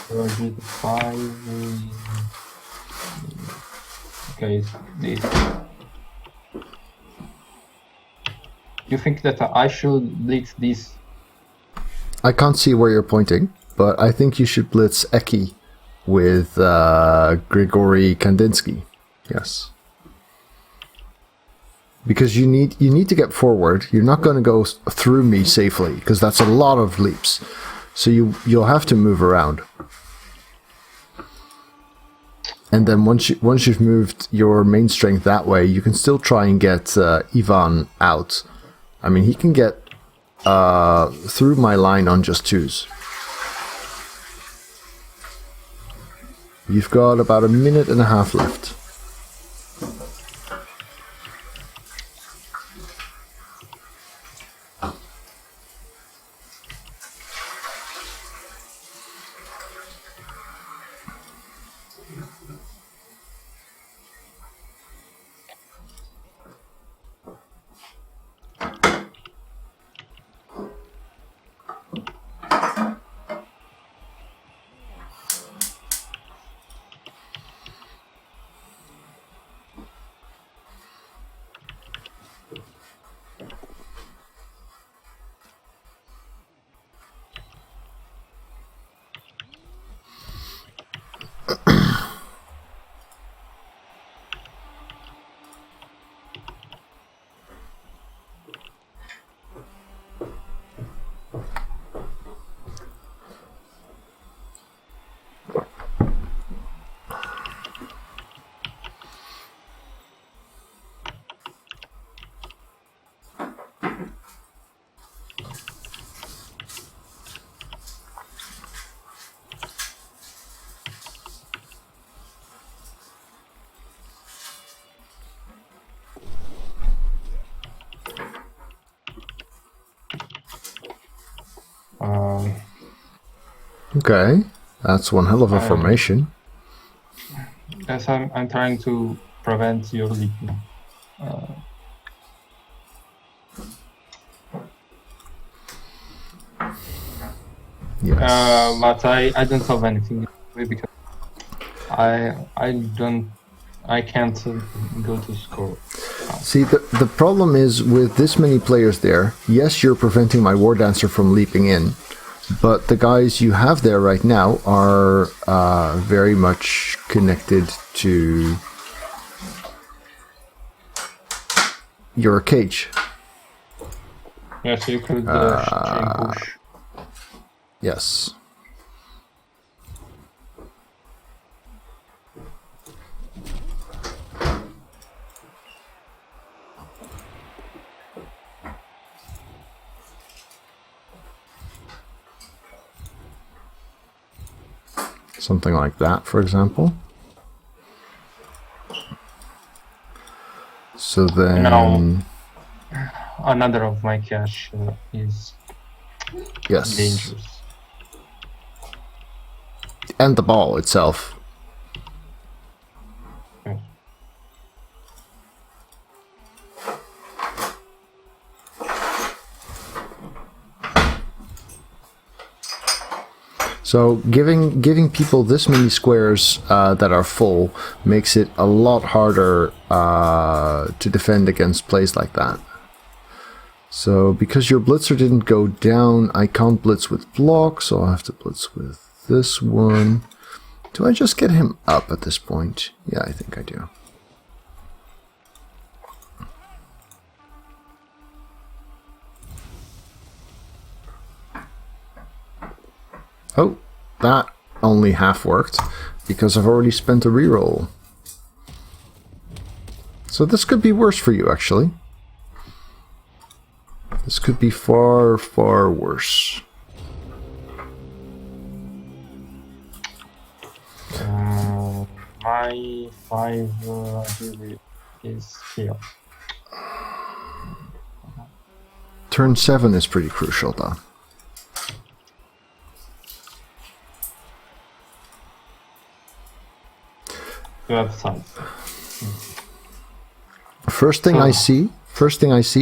Roger 5. Okay, it's this. You think that I should blitz this? I can't see where you're pointing, but I think you should blitz Eki with Grigory Kandinsky. Yes. Because you need to get forward. You're not going to go through me safely because that's a lot of leaps. So you'll have to move around. And then once you've moved your main strength that way, you can still try and get Ivan out. I mean, he can get through my line on just 2s. You've got about a minute and a half left. Okay, that's one hell of a formation. Yes, I'm trying to prevent your leaking. Yes. But I don't have anything because I can't go to score. See, the problem is with this many players there, yes, you're preventing my War Dancer from leaping in, but the guys you have there right now are very much connected to your cage. Yes, you could chain push. Yes. Something like that, for example. So then... Now, another of my cash is yes. dangerous. And the ball itself. Okay. So giving people this many squares that are full makes it a lot harder to defend against plays like that. So because your blitzer didn't go down, I can't blitz with block, so I'll have to blitz with this one. Do I just get him up at this point? Yeah, I think I do. Oh, that only half worked, because I've already spent a reroll. So this could be worse for you, actually. This could be far, far worse. My 5 ability is here. Turn 7 is pretty crucial, though. You have size. First thing I see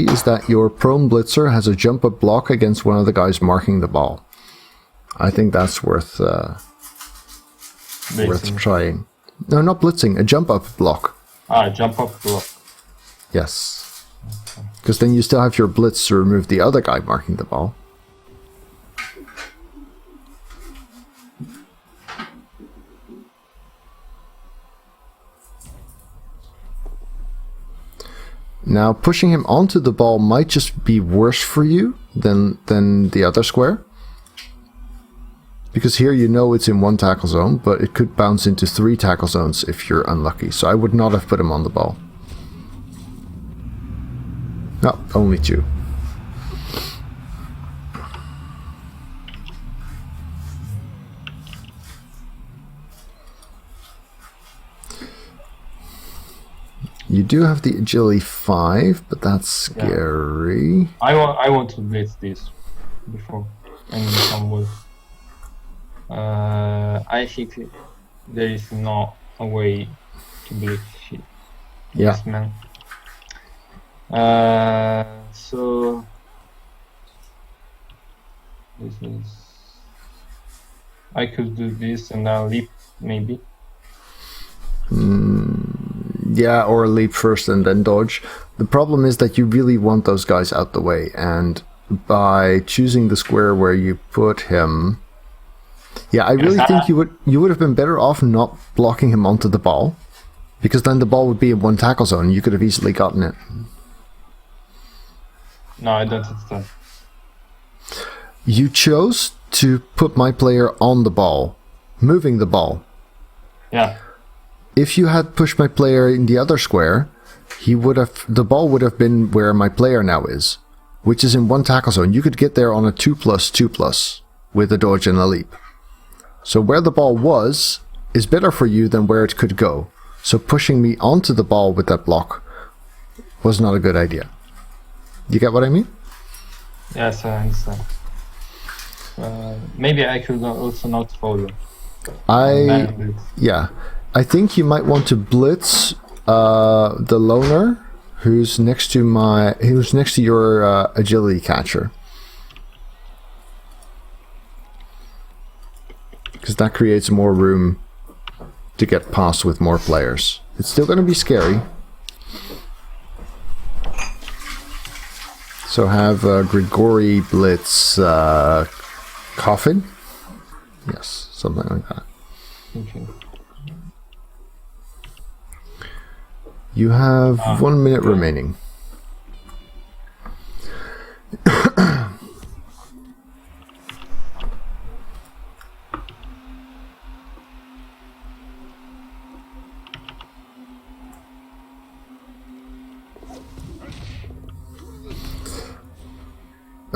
is that your prone blitzer has a jump up block against one of the guys marking the ball. I think that's worth trying. No, not blitzing, a jump up block. Jump up block. Yes. Because then you still have your blitz to remove the other guy marking the ball. Now, pushing him onto the ball might just be worse for you than the other square. Because here you know it's in 1 tackle zone, but it could bounce into 3 tackle zones if you're unlucky. So I would not have put him on the ball. No, only 2. You do have the agility 5, but that's scary. Yeah. I want to blitz this before and come with. I think there is no a way to blitz this man. So this is. I could do this and I'll leap maybe. Yeah, or leap first and then dodge. The problem is that you really want those guys out the way, and by choosing the square where you put him, yeah, I really think you would have been better off not blocking him onto the ball, because then the ball would be in 1 tackle zone. You could have easily gotten it. No, I don't understand. You chose to put my player on the ball, moving the ball. Yeah. If you had pushed my player in the other square, the ball would have been where my player now is, which is in 1 tackle zone. You could get there on a 2+2+ with a dodge and a leap. So where the ball was is better for you than where it could go. So pushing me onto the ball with that block was not a good idea. You get what I mean? Yes, I understand. Maybe I could also not follow. Yeah. I think you might want to blitz the loner who's next to your agility catcher, because that creates more room to get past with more players. It's still going to be scary. So have Grigori blitz coffin. Yes, something like that. Okay. You have 1 minute remaining.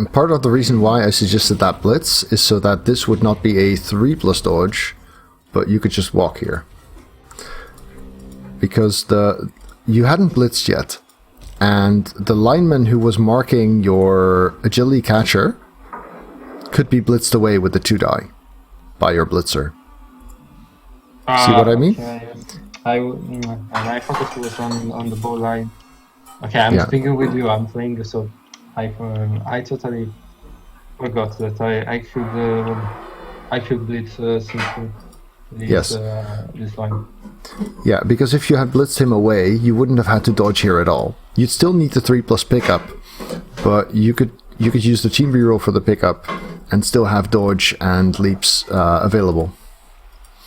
And part of the reason why I suggested that blitz is so that this would not be a 3+ dodge, but you could just walk here. Because you hadn't blitzed yet, and the lineman who was marking your agility catcher could be blitzed away with the 2 die by your blitzer. See what I mean? Okay, yes. I thought it was on the ball line. Okay, I'm speaking with you. I'm playing, so I totally forgot that I could blitz simply this line. Yeah, because if you had blitzed him away, you wouldn't have had to dodge here at all. You'd still need the 3+ pickup, but you could use the team reroll for the pickup and still have dodge and leaps available.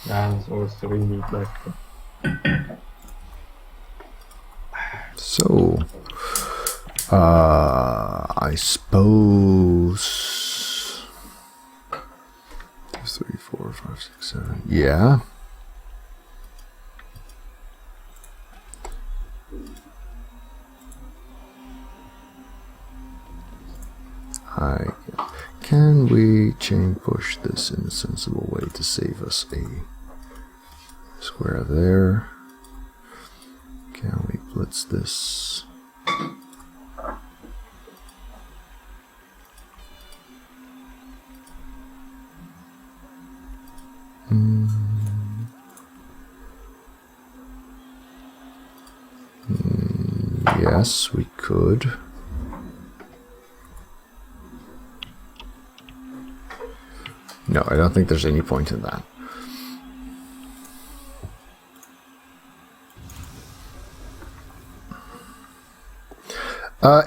Yeah, it's also really like. So, I suppose 2, 3, 4, 5, 6, 7. Yeah. Can we chain push this in a sensible way to save us a square there? Can we blitz this? Yes, we could. No, I don't think there's any point in that.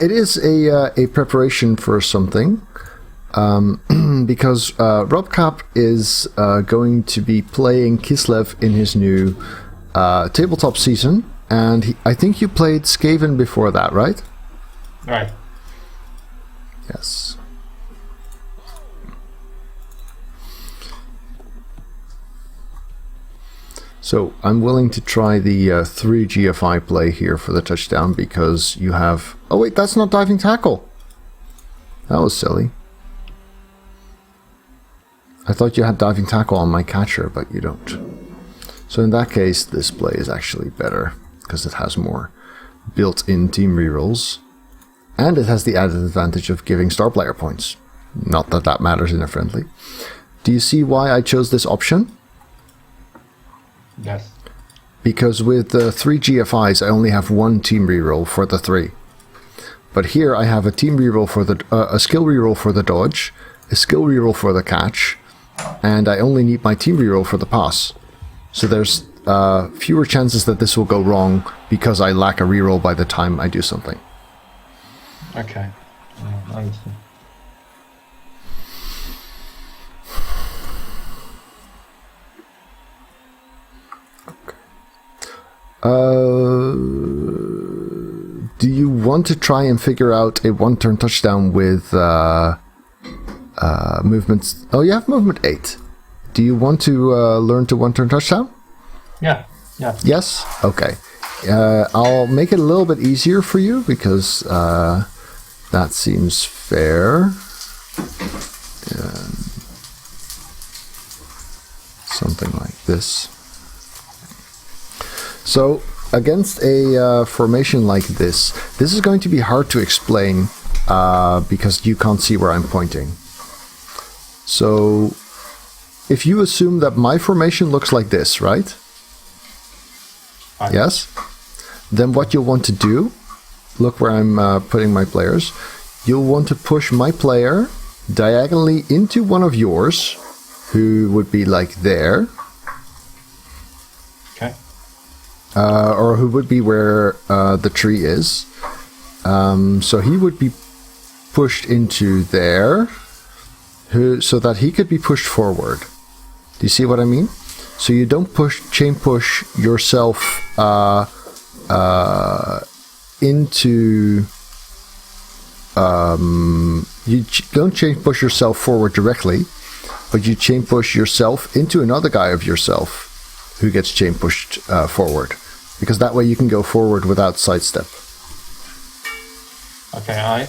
It is a preparation for something, because RobCap is going to be playing Kislev in his new tabletop season, and I think you played Skaven before that, right? Right. Yes. So I'm willing to try the 3 GFI play here for the touchdown because you have... Oh wait, that's not diving tackle. That was silly. I thought you had diving tackle on my catcher, but you don't. So in that case, this play is actually better because it has more built-in team rerolls. And it has the added advantage of giving star player points. Not that that matters in a friendly. Do you see why I chose this option? Yes. Because with the 3 GFIs, I only have 1 team reroll for the 3. But here I have a team reroll for the a skill reroll for the dodge, a skill reroll for the catch, and I only need my team reroll for the pass. So there's fewer chances that this will go wrong because I lack a reroll by the time I do something. Okay. I understand. Do you want to try and figure out a 1-turn touchdown with movements? Oh, you have movement 8. Do you want to learn to 1-turn touchdown? Yeah. Yes? Okay. I'll make it a little bit easier for you because that seems fair. Something like this. So, against a formation like this is going to be hard to explain because you can't see where I'm pointing. So, if you assume that my formation looks like this, right? Yes? Then what you'll want to do, look where I'm putting my players, you'll want to push my player diagonally into one of yours, who would be like there. Okay. Or who would be where the tree is. So he would be pushed into there, so that he could be pushed forward. Do you see what I mean? So you don't chain push yourself into... you don't chain push yourself forward directly, but you chain push yourself into another guy of yourself who gets chain pushed forward. Because that way you can go forward without sidestep. Okay,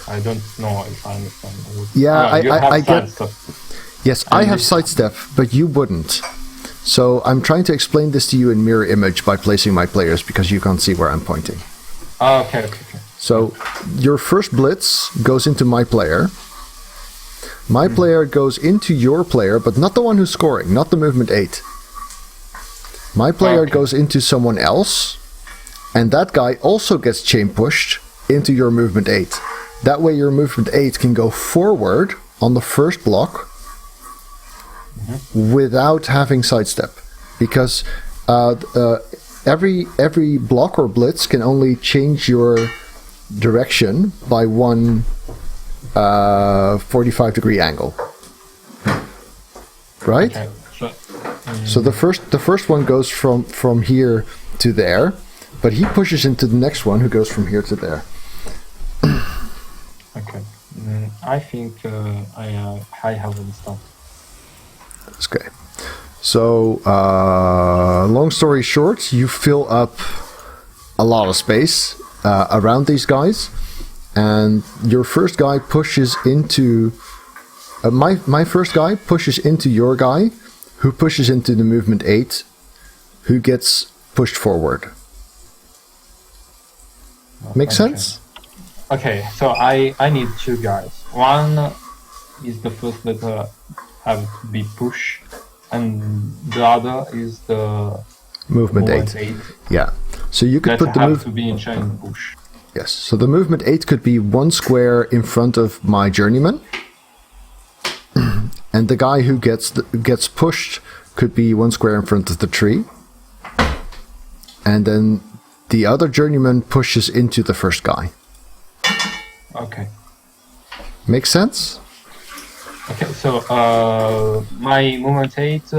I don't know if I understand. Yeah, You I have get. stuff. Yes, I have sidestep, but you wouldn't. So I'm trying to explain this to you in mirror image by placing my players because you can't see where I'm pointing. Okay. So your first blitz goes into my player. My player goes into your player, but not the one who's scoring, not the movement 8. My player goes into someone else, and that guy also gets chain pushed into your movement 8. That way your movement 8 can go forward on the first block without having sidestep. Because every block or blitz can only change your direction by one 45-degree angle. Right? Okay. So the first one goes from here to there, but he pushes into the next one who goes from here to there. Okay. I think I have understood. Okay. So, long story short, you fill up a lot of space around these guys, and your first guy pushes into... my first guy pushes into your guy, who pushes into the movement 8, who gets pushed forward. Make sense? Okay, so I need two guys. One is the first that have to be pushed, and the other is the Movement 8. Yeah. So you could that put the have to be in chain push. Yes. So the movement 8 could be one square in front of my journeyman. And the guy who gets pushed could be one square in front of the tree. And then the other journeyman pushes into the first guy. Okay. Make sense? Okay, so my movement 8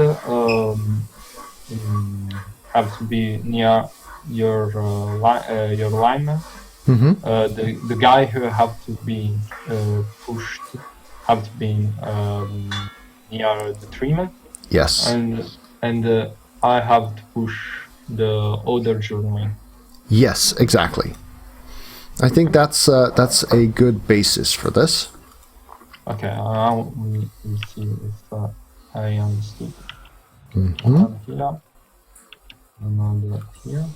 have to be near your lineman. The guy who have to be pushed have to be near the treeman. Yes. And I have to push the other journeyman. Yes, exactly. I think that's a good basis for this. Okay, let me see if I understood. One here, another here.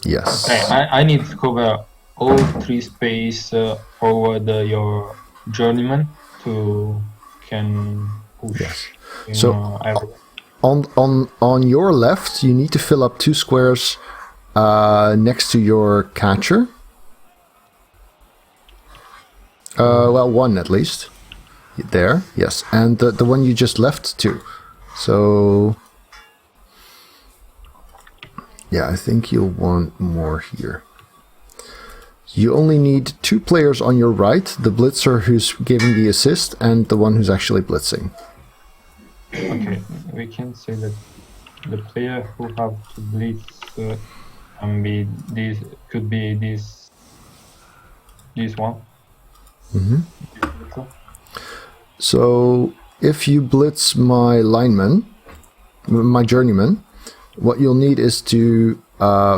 Yes. Okay, I need to cover all three space forward your journeyman to can push. Yes. In, So everywhere. on your left, you need to fill up 2 squares next to your catcher. Well, one at least. There, yes. And the one you just left, 2. So... yeah, I think you'll want more here. You only need 2 players on your right, the blitzer who's giving the assist, and the one who's actually blitzing. Okay, we can say that the player who have to blitz can be this, could be this one. So if you blitz my lineman, my journeyman, what you'll need is to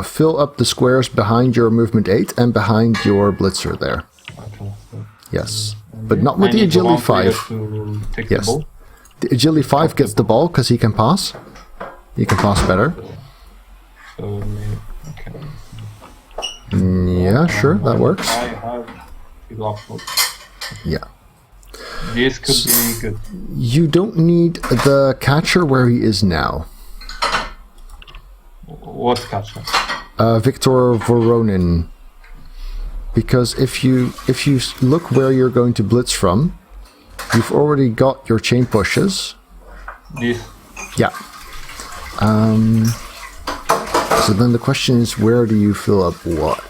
fill up the squares behind your movement 8 and behind your blitzer there. Okay. So Yes, but not with the agility 5. To take Yes. the ball. The agility 5 gets the ball because he can pass. He can pass better. So okay. Yeah, sure, that works. I have fill up. Yeah. This could be good. You don't need the catcher where he is now. What catcher? Viktor Voronin. Because if you look where you're going to blitz from, you've already got your chain pushes. This. Yeah. So then the question is, where do you fill up what?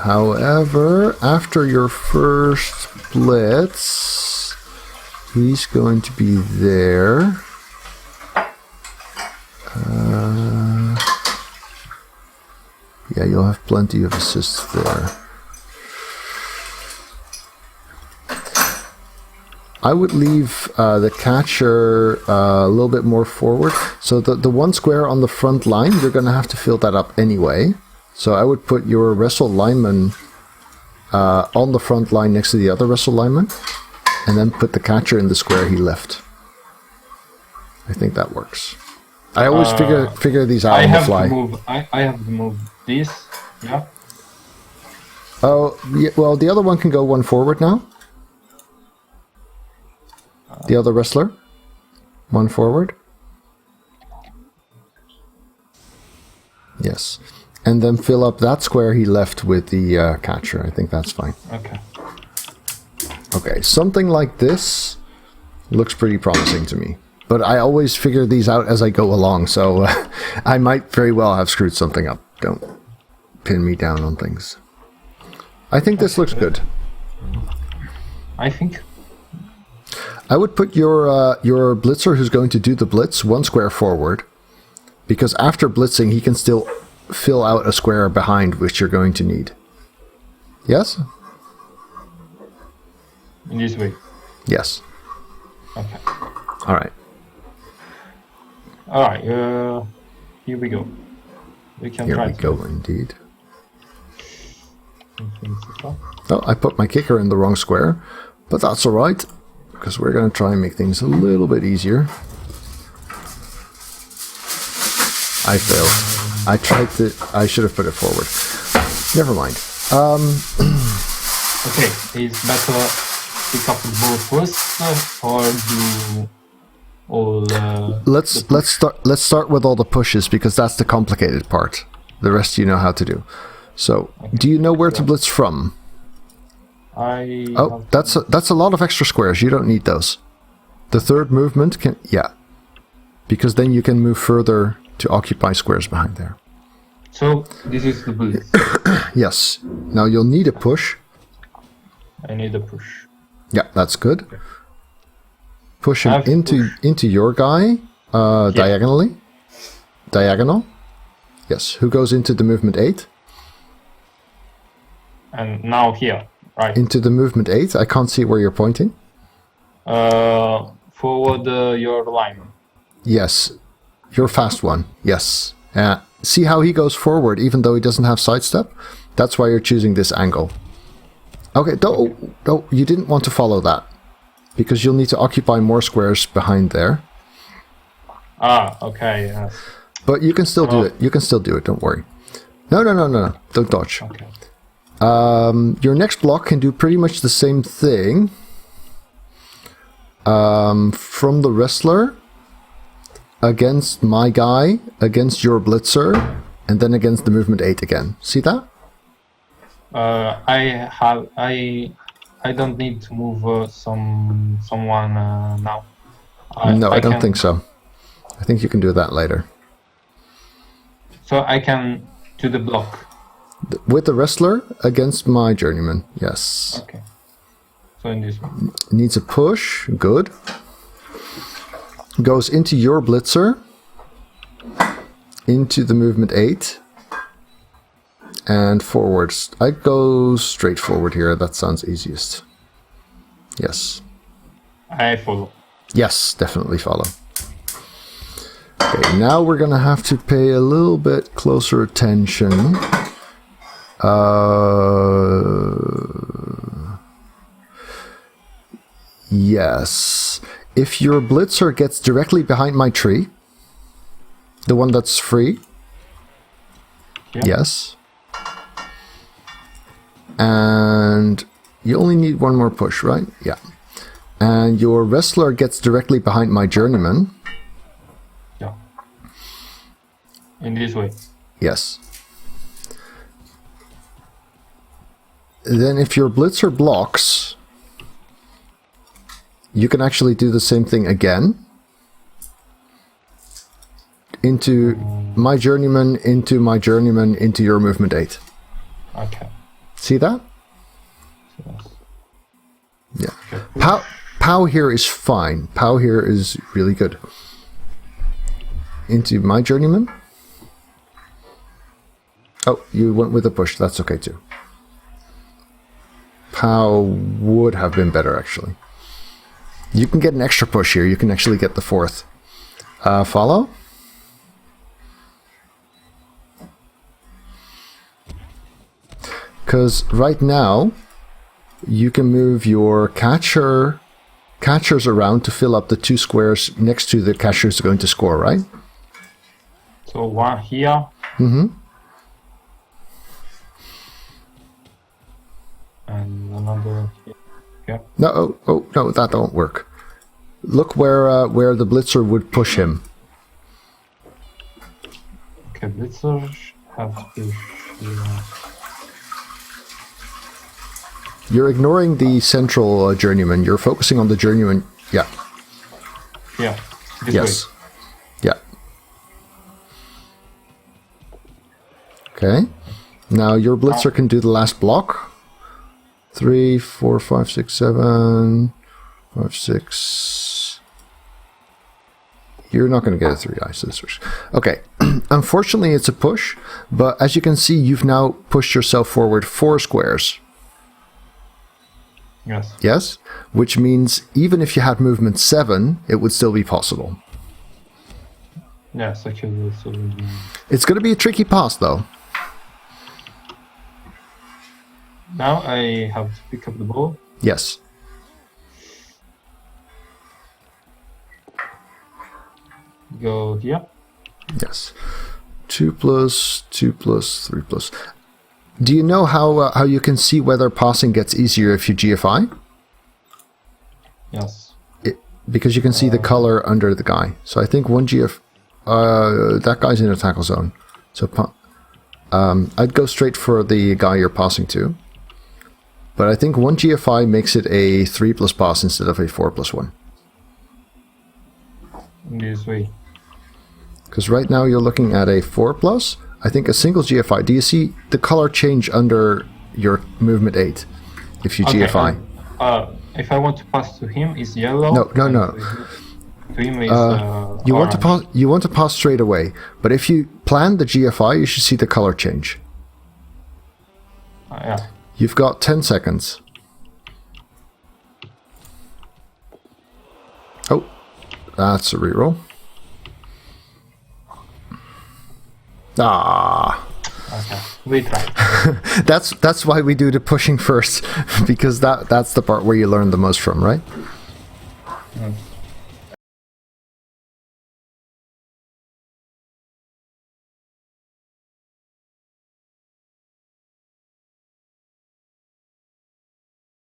However, after your first blitz, he's going to be there. Yeah, you'll have plenty of assists there. I would leave the catcher a little bit more forward. So the one square on the front line, you're going to have to fill that up anyway. So I would put your wrestle lineman on the front line next to the other wrestle lineman, and then put the catcher in the square he left. I think that works. I always figure these out on the fly. I have to move this, yeah. Oh, yeah, well, the other one can go one forward now. The other wrestler, one forward. Yes. And then fill up that square he left with the catcher. I think that's fine. Okay. Okay, something like this looks pretty promising to me. But I always figure these out as I go along, so I might very well have screwed something up. Don't pin me down on things. I think this looks good. I think. I would put your blitzer who's going to do the blitz one square forward, because after blitzing he can still fill out a square behind which you're going to need. Yes? In this way? Yes. Okay. Alright. Alright, here we go. We can Here try we to go, indeed. finish this up. Oh, I put my kicker in the wrong square, but that's alright, because we're going to try and make things a little bit easier. I failed. I should have put it forward. Never mind. Okay, it's better pick up the ball first or do all Let's start with all the pushes, because that's the complicated part. The rest you know how to do. So, do you know where to blitz from? Oh, that's a lot of extra squares. You don't need those. The third movement can, yeah, because then you can move further to occupy squares behind there. So this is the blitz. Yes. Now you'll need a push. I need a push. Yeah, that's good. Okay. Push him into your guy diagonally. Diagonal. Yes. Who goes into the movement 8? And now here, right? Into the movement 8. I can't see where you're pointing. Forward your line. Yes. Your fast one. Yes. See how he goes forward even though he doesn't have sidestep? That's why you're choosing this angle. Okay, don't, you didn't want to follow that, because you'll need to occupy more squares behind there. Ah, okay, yes. But you can still do it. You can still do it, don't worry. No. Don't dodge. Okay. Your next block can do pretty much the same thing. From the wrestler, against my guy, against your blitzer, and then against the movement 8 again. See that? I don't need to move someone now. No, I don't think so. I think you can do that later. So I can do the block. With the wrestler against my journeyman, yes. Okay. So in this one. Needs a push, good. Goes into your blitzer, into the movement 8, and forwards. I go straight forward here, that sounds easiest. Yes. I follow. Yes, definitely follow. Okay, now we're gonna have to pay a little bit closer attention. Yes. If your blitzer gets directly behind my tree, the one that's free, Yeah. yes. And you only need one more push, right? Yeah. And your wrestler gets directly behind my journeyman. Yeah. In this way. Yes. Then if your blitzer blocks, you can actually do the same thing again. Into my journeyman, into my journeyman, into your movement 8. Okay. See that? Yes. Yeah. Pow here is fine. Pow here is really good. Into my journeyman. Oh, you went with a push. That's okay too. Pow would have been better actually. You can get an extra push here. You can actually get the fourth. Follow? Because right now, you can move your catchers around to fill up the 2 squares next to the catcher who's going to score, right? So one here. Mm-hmm. And another here. Yeah. No, no, that don't work. Look where the blitzer would push him. Okay, blitzer have to. You're ignoring the central journeyman. You're focusing on the journeyman. Yeah. Yeah. Yes. Yeah. Okay. Now your blitzer can do the last block. 3, 4, 5, 6, 7, 5, 6. You're not going to get a 3 eye scissors. Okay. Unfortunately, it's a push, but as you can see, you've now pushed yourself forward 4 squares. Yes. Yes? Which means even if you had movement 7, it would still be possible. Yes, actually. So, It's going to be a tricky pass, though. now I have to pick up the ball. Yes. Go here. Yes. 2 plus, 2 plus, 3 plus. Do you know how you can see whether passing gets easier if you GFI? Yes. Because you can see the color under the guy. So I think one GF... that guy's in a tackle zone. So I'd go straight for the guy you're passing to. But I think one GFI makes it a 3 plus pass instead of a 4 plus 1. In this way. Because right now you're looking at a 4 plus. I think a single GFI. Do you see the color change under your movement 8 if you GFI? If I want to pass to him, it's yellow. No. To him is You want to orange. pass. You want to pass straight away. But if you plan the GFI, you should see the color change. Yeah. You've got 10 seconds. Oh, that's a reroll. Ah. Okay. We try. That's why we do the pushing first, because that's the part where you learn the most from, right? Mm.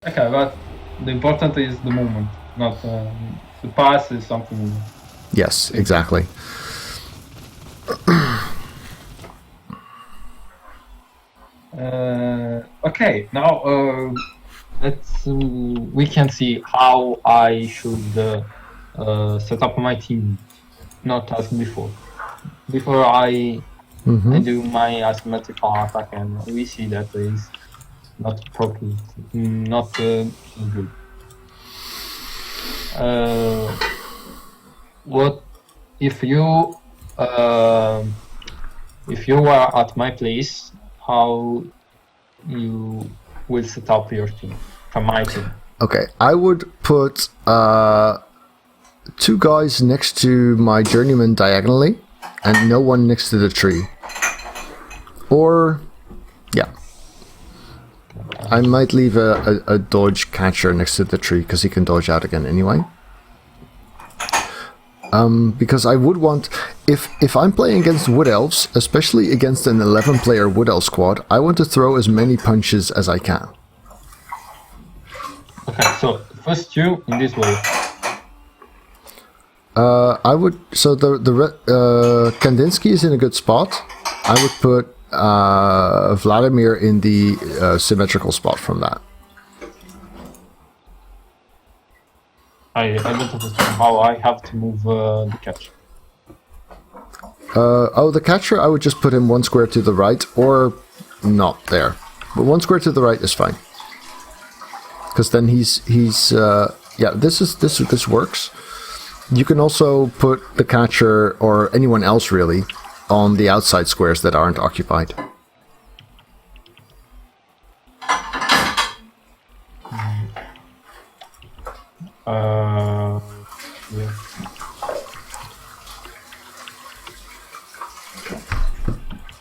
Okay, but the important is the movement, not the pass is something. Yes, exactly. Okay, now we can see how I should set up my team, not as before. Before I do my asymmetrical attack, and we see that is not properly, not good. What if you were at my place? How you will set up your team from my team? Okay, I would put 2 guys next to my journeyman diagonally, and no one next to the tree. Or, yeah. I might leave a dodge catcher next to the tree, because he can dodge out again anyway. Because I would want... If I'm playing against Wood Elves, especially against an 11-player Wood Elf squad, I want to throw as many punches as I can. Okay, so first you in this way. I would... So Kandinsky is in a good spot. I would put Vladimir in the symmetrical spot from that. I don't understand how I have to move the catch. The catcher, I would just put him 1 square to the right, or not there. But 1 square to the right is fine. Because then he's yeah, this works. You can also put the catcher, or anyone else really, on the outside squares that aren't occupied.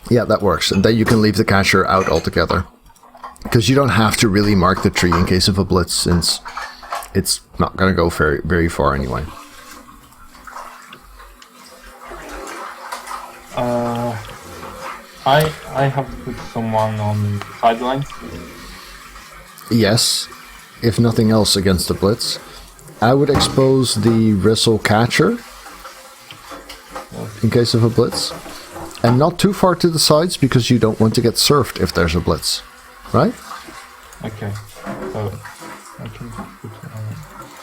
Yeah, that works. And then you can leave the catcher out altogether. Because you don't have to really mark the tree in case of a blitz, since it's not going to go very, very far anyway. I have to put someone on the sidelines. Yes, if nothing else against the blitz. I would expose the wrestle catcher in case of a blitz. And not too far to the sides, because you don't want to get surfed if there's a blitz. Right? Okay. So I can put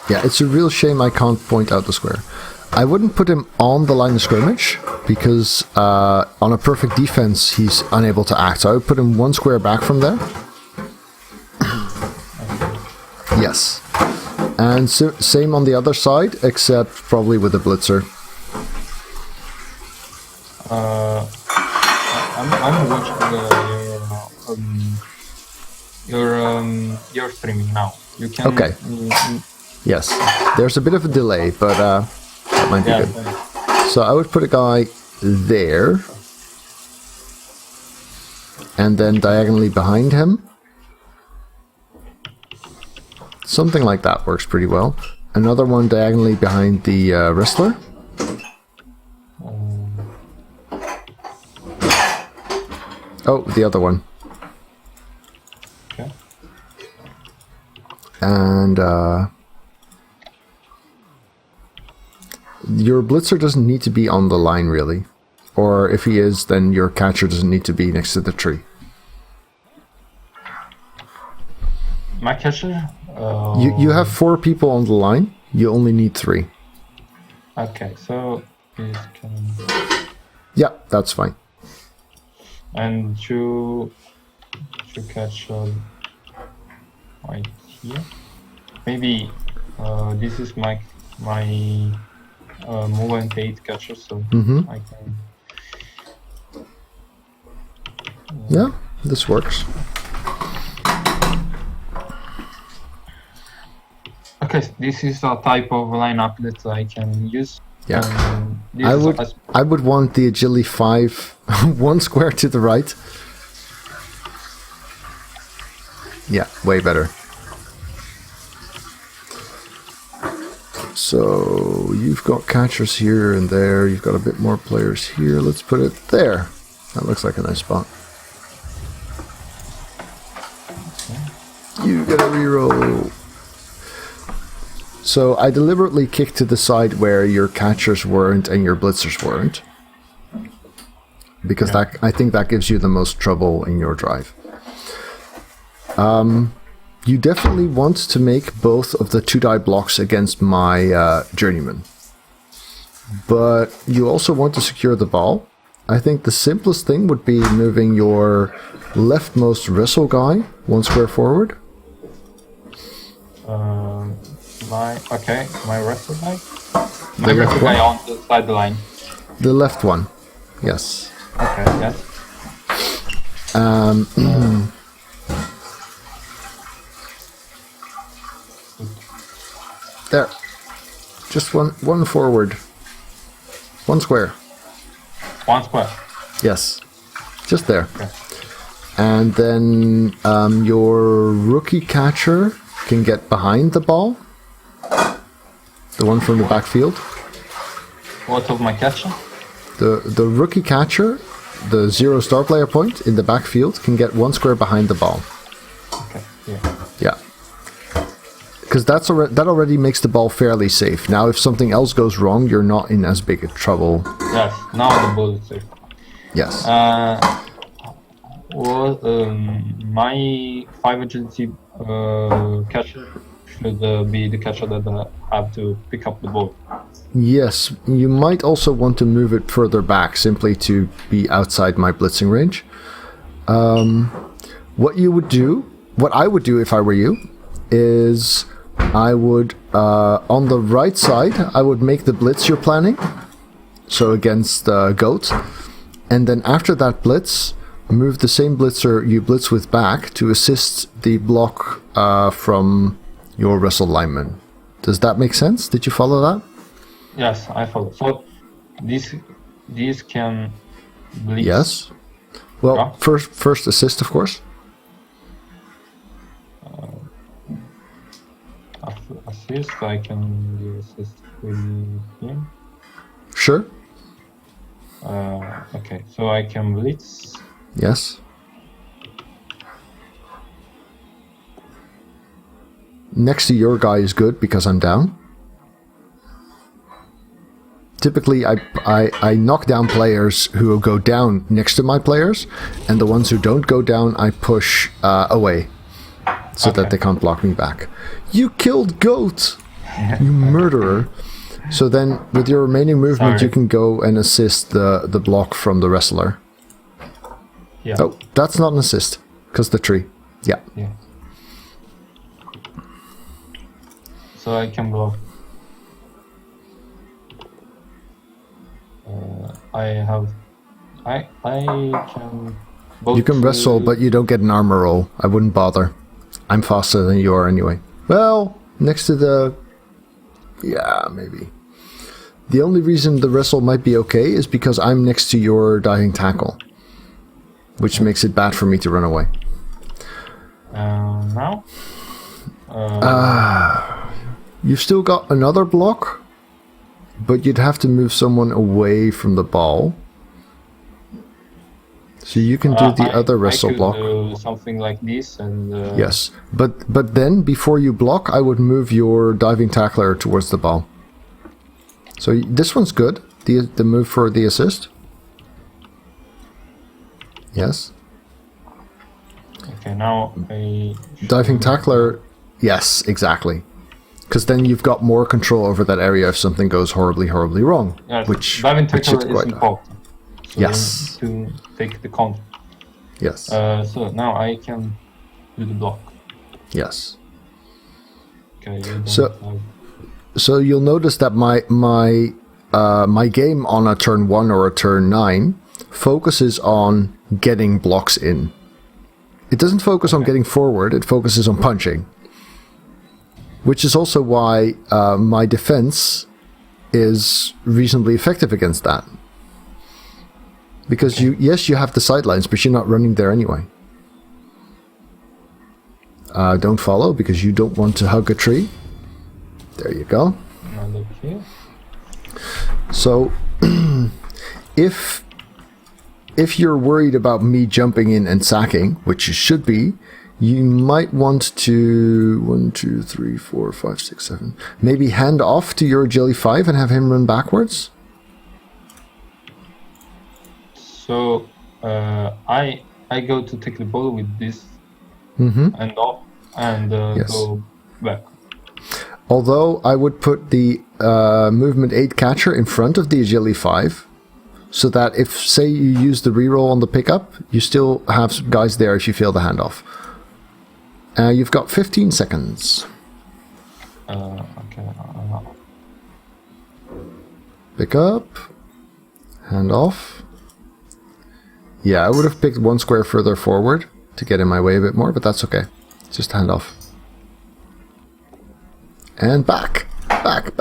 Yeah, it's a real shame I can't point out the square. I wouldn't put him on the line of scrimmage, because on a perfect defense he's unable to act. So I would put him one square back from there. Yes. And same on the other side, except probably with a blitzer. I'm watching your streaming now. You can. Okay. Yes. There's a bit of a delay, but that might be good. So I would put a guy there, and then diagonally behind him. Something like that works pretty well. Another one diagonally behind the wrestler. Oh, the other one. Okay. And your blitzer doesn't need to be on the line, really. Or if he is, then your catcher doesn't need to be next to the tree. My catcher? You have 4 people on the line. You only need 3. Okay, so this can... Yeah, that's fine. And to catch right here. Maybe this is my move and 8 catcher, so I can. Yeah, this works. Okay, this is a type of lineup that I can use. Yeah. This I would want the agility 5 one square to the right. Yeah, way better. So you've got catchers here and there. You've got a bit more players here. Let's put it there. That looks like a nice spot. You get a reroll. So I deliberately kicked to the side where your catchers weren't and your blitzers weren't. Because that, I think that gives you the most trouble in your drive. You definitely want to make both of the 2-die blocks against my journeyman. But you also want to secure the ball. I think the simplest thing would be moving your leftmost wrestle guy 1 square forward. My wrestler guy? The left one? On the sideline. The left one, yes. Okay, yes. There. Just one forward. 1 square. 1 square. Yes. Just there. Okay. And then your rookie catcher can get behind the ball. The one from the backfield. What of my catcher? The rookie catcher, the 0 star player point in the backfield, can get 1 square behind the ball. Okay, yeah. Yeah. Because that already makes the ball fairly safe. Now, if something else goes wrong, you're not in as big a trouble. Yes, now the ball is safe. Yes. My 5 agility catcher should be the catcher that have to pick up the ball. Yes, you might also want to move it further back, simply to be outside my blitzing range. What I would do if I were you, is I would, on the right side, I would make the blitz you're planning, so against Goat, and then after that blitz, move the same blitzer you blitz with back to assist the block from your wrestle lineman. Does that make sense? Did you follow that? Yes, I follow. So these can blitz. Yes. Well, Yeah. first assist, of course. Assist, I can do assist with him. Sure. Okay, so I can blitz. Yes. Next to your guy is good because I'm down. Typically, I knock down players who go down next to my players, and the ones who don't go down, I push away so that they can't block me back. You killed Goat! You murderer. So then, with your remaining movement, you can go and assist the block from the wrestler. Yeah. Oh, that's not an assist, because the tree. Yeah. Yeah. So I can block. I can. You can wrestle, but you don't get an armor roll. I wouldn't bother. I'm faster than you are anyway. Well, next to the... Yeah, maybe. The only reason the wrestle might be okay is because I'm next to your diving tackle, which makes it bad for me to run away. Now? You've still got another block, but you'd have to move someone away from the ball. So you can do the other wrestle block. Do something like this and... Yes, but then before you block, I would move your diving tackler towards the ball. So this one's good. The move for the assist. Yes. Okay, now I... Diving tackler. Yes, exactly. Because then you've got more control over that area if something goes horribly, horribly wrong. Yes, which diving tackle should is quite important. So yes. to take the count. Yes. So now I can do the block. Yes. Okay. You don't So- have... So you'll notice that my game on a turn 1 or a turn 9 focuses on getting blocks in. It doesn't focus on getting forward, it focuses on punching. Which is also why my defense is reasonably effective against that. Because you have the sidelines, but you're not running there anyway. Don't follow, because you don't want to hug a tree. There you go. Another here. So, if you're worried about me jumping in and sacking, which you should be, you might want to 1, 2, 3, 4, 5, 6, 7. Maybe hand off to your agility 5 and have him run backwards. So I go to take the ball with this Mm-hmm. and off and Yes. go back. Although I would put the movement 8 catcher in front of the agility 5, so that if, say, you use the reroll on the pickup, you still have guys there if you fail the handoff. You've got 15 seconds. Okay. Pick up. Hand off. Yeah, I would have picked one square further forward to get in my way a bit more, but that's okay. Just hand off. And back. Back.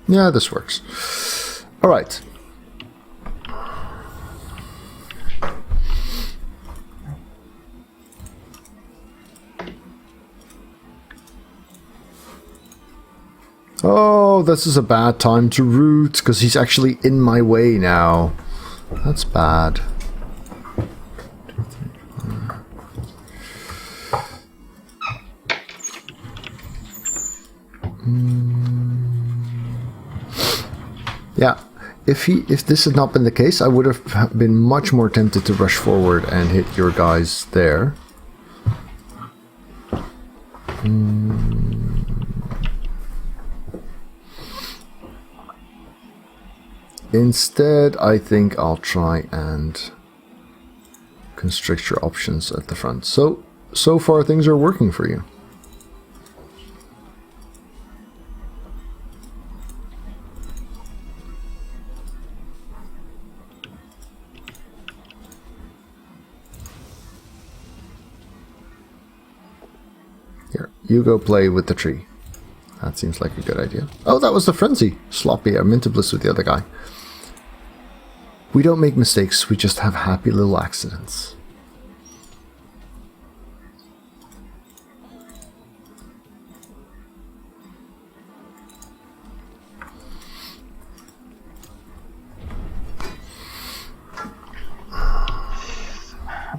Yeah, this works. All right. Oh, this is a bad time to root, because he's actually in my way now. That's bad. Yeah, if this had not been the case, I would have been much more tempted to rush forward and hit your guys there. Instead, I think I'll try and constrict your options at the front. So far things are working for you. Here, you go play with the tree. That seems like a good idea. Oh, that was the frenzy. Sloppy. I meant to blitz with the other guy. We don't make mistakes. We just have happy little accidents.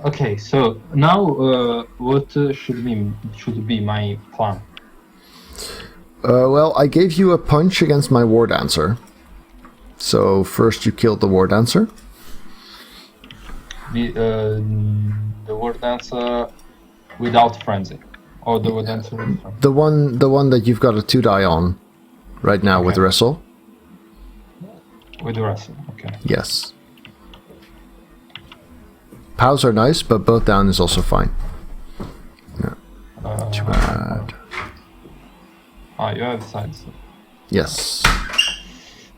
Okay, so now what should be my plan? Well, I gave you a punch against my War Dancer. So first you killed the War Dancer. The War Dancer without frenzy, or the War Dancer with frenzy? The one that you've got a 2-die on right now with wrestle. With wrestle, okay. Yes. Pows are nice, but both down is also fine. Yeah. Too bad. You have sides. Yes.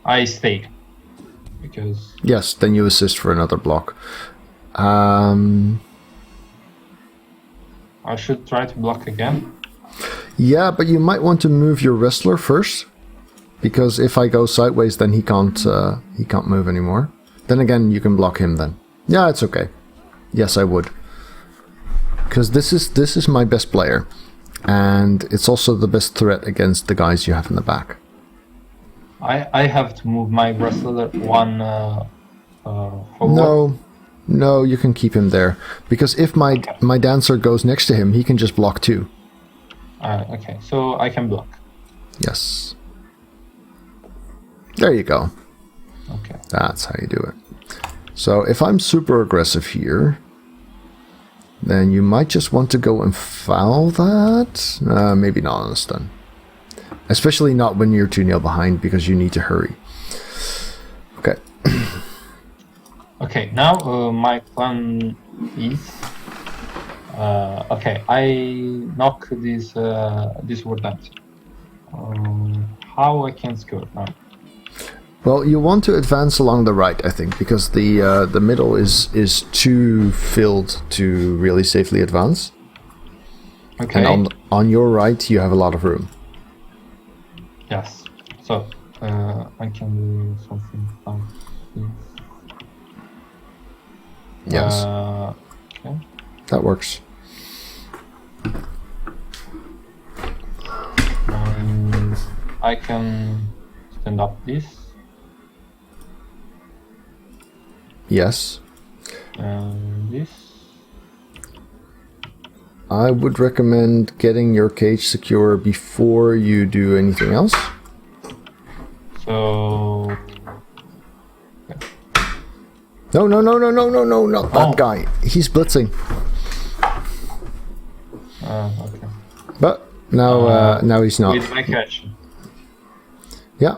I stay. Because... Yes, then you assist for another block. I should try to block again. Yeah, but you might want to move your wrestler first. Because if I go sideways, then he can't move anymore. Then again, you can block him then. Yeah, it's okay. Yes, I would. Because this is my best player. And it's also the best threat against the guys you have in the back. I have to move my wrestler one forward. No, you can keep him there. Because if my dancer goes next to him, he can just block too. Okay, so I can block. Yes. There you go. Okay. That's how you do it. So if I'm super aggressive here, then you might just want to go and foul that. Maybe not on a stun. Especially not when you're 2-0 behind, because you need to hurry. Okay. Okay, now my plan is... okay, I knock this War Dancer. How I can score now? Well, you want to advance along the right, I think, because the middle is too filled to really safely advance. Okay. And on your right, you have a lot of room. Yes. So I can do something like this. Yes. Okay. That works. I can stand up this. Yes. This. I would recommend getting your cage secure before you do anything else. So... No, not that guy. He's blitzing. Okay. But now he's not. With my catch. Yeah.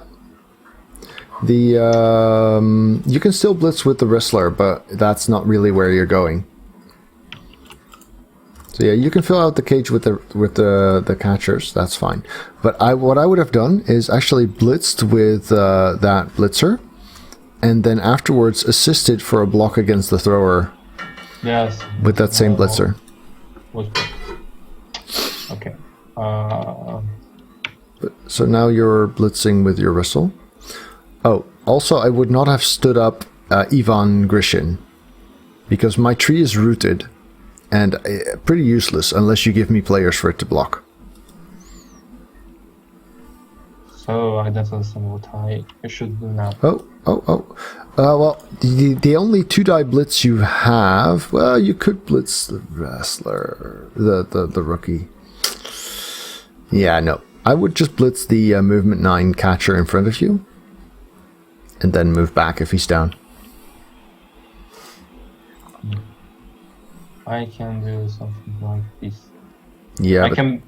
You can still blitz with the wrestler, but that's not really where you're going. So yeah, you can fill out the cage with the catchers. That's fine. But what I would have done is actually blitzed with that blitzer, and then afterwards assisted for a block against the thrower. Yes. With that same blitzer. Okay. So now you're blitzing with your wrestle. Oh, also I would not have stood up Ivan Grishin, because my tree is rooted and pretty useless unless you give me players for it to block. So I don't understand what I should do now. Well, the only 2-die blitz you have, well, you could blitz the wrestler, the rookie. Yeah, no. I would just blitz the movement 9 catcher in front of you, and then move back if he's down. I can do something like this. Yeah, I can.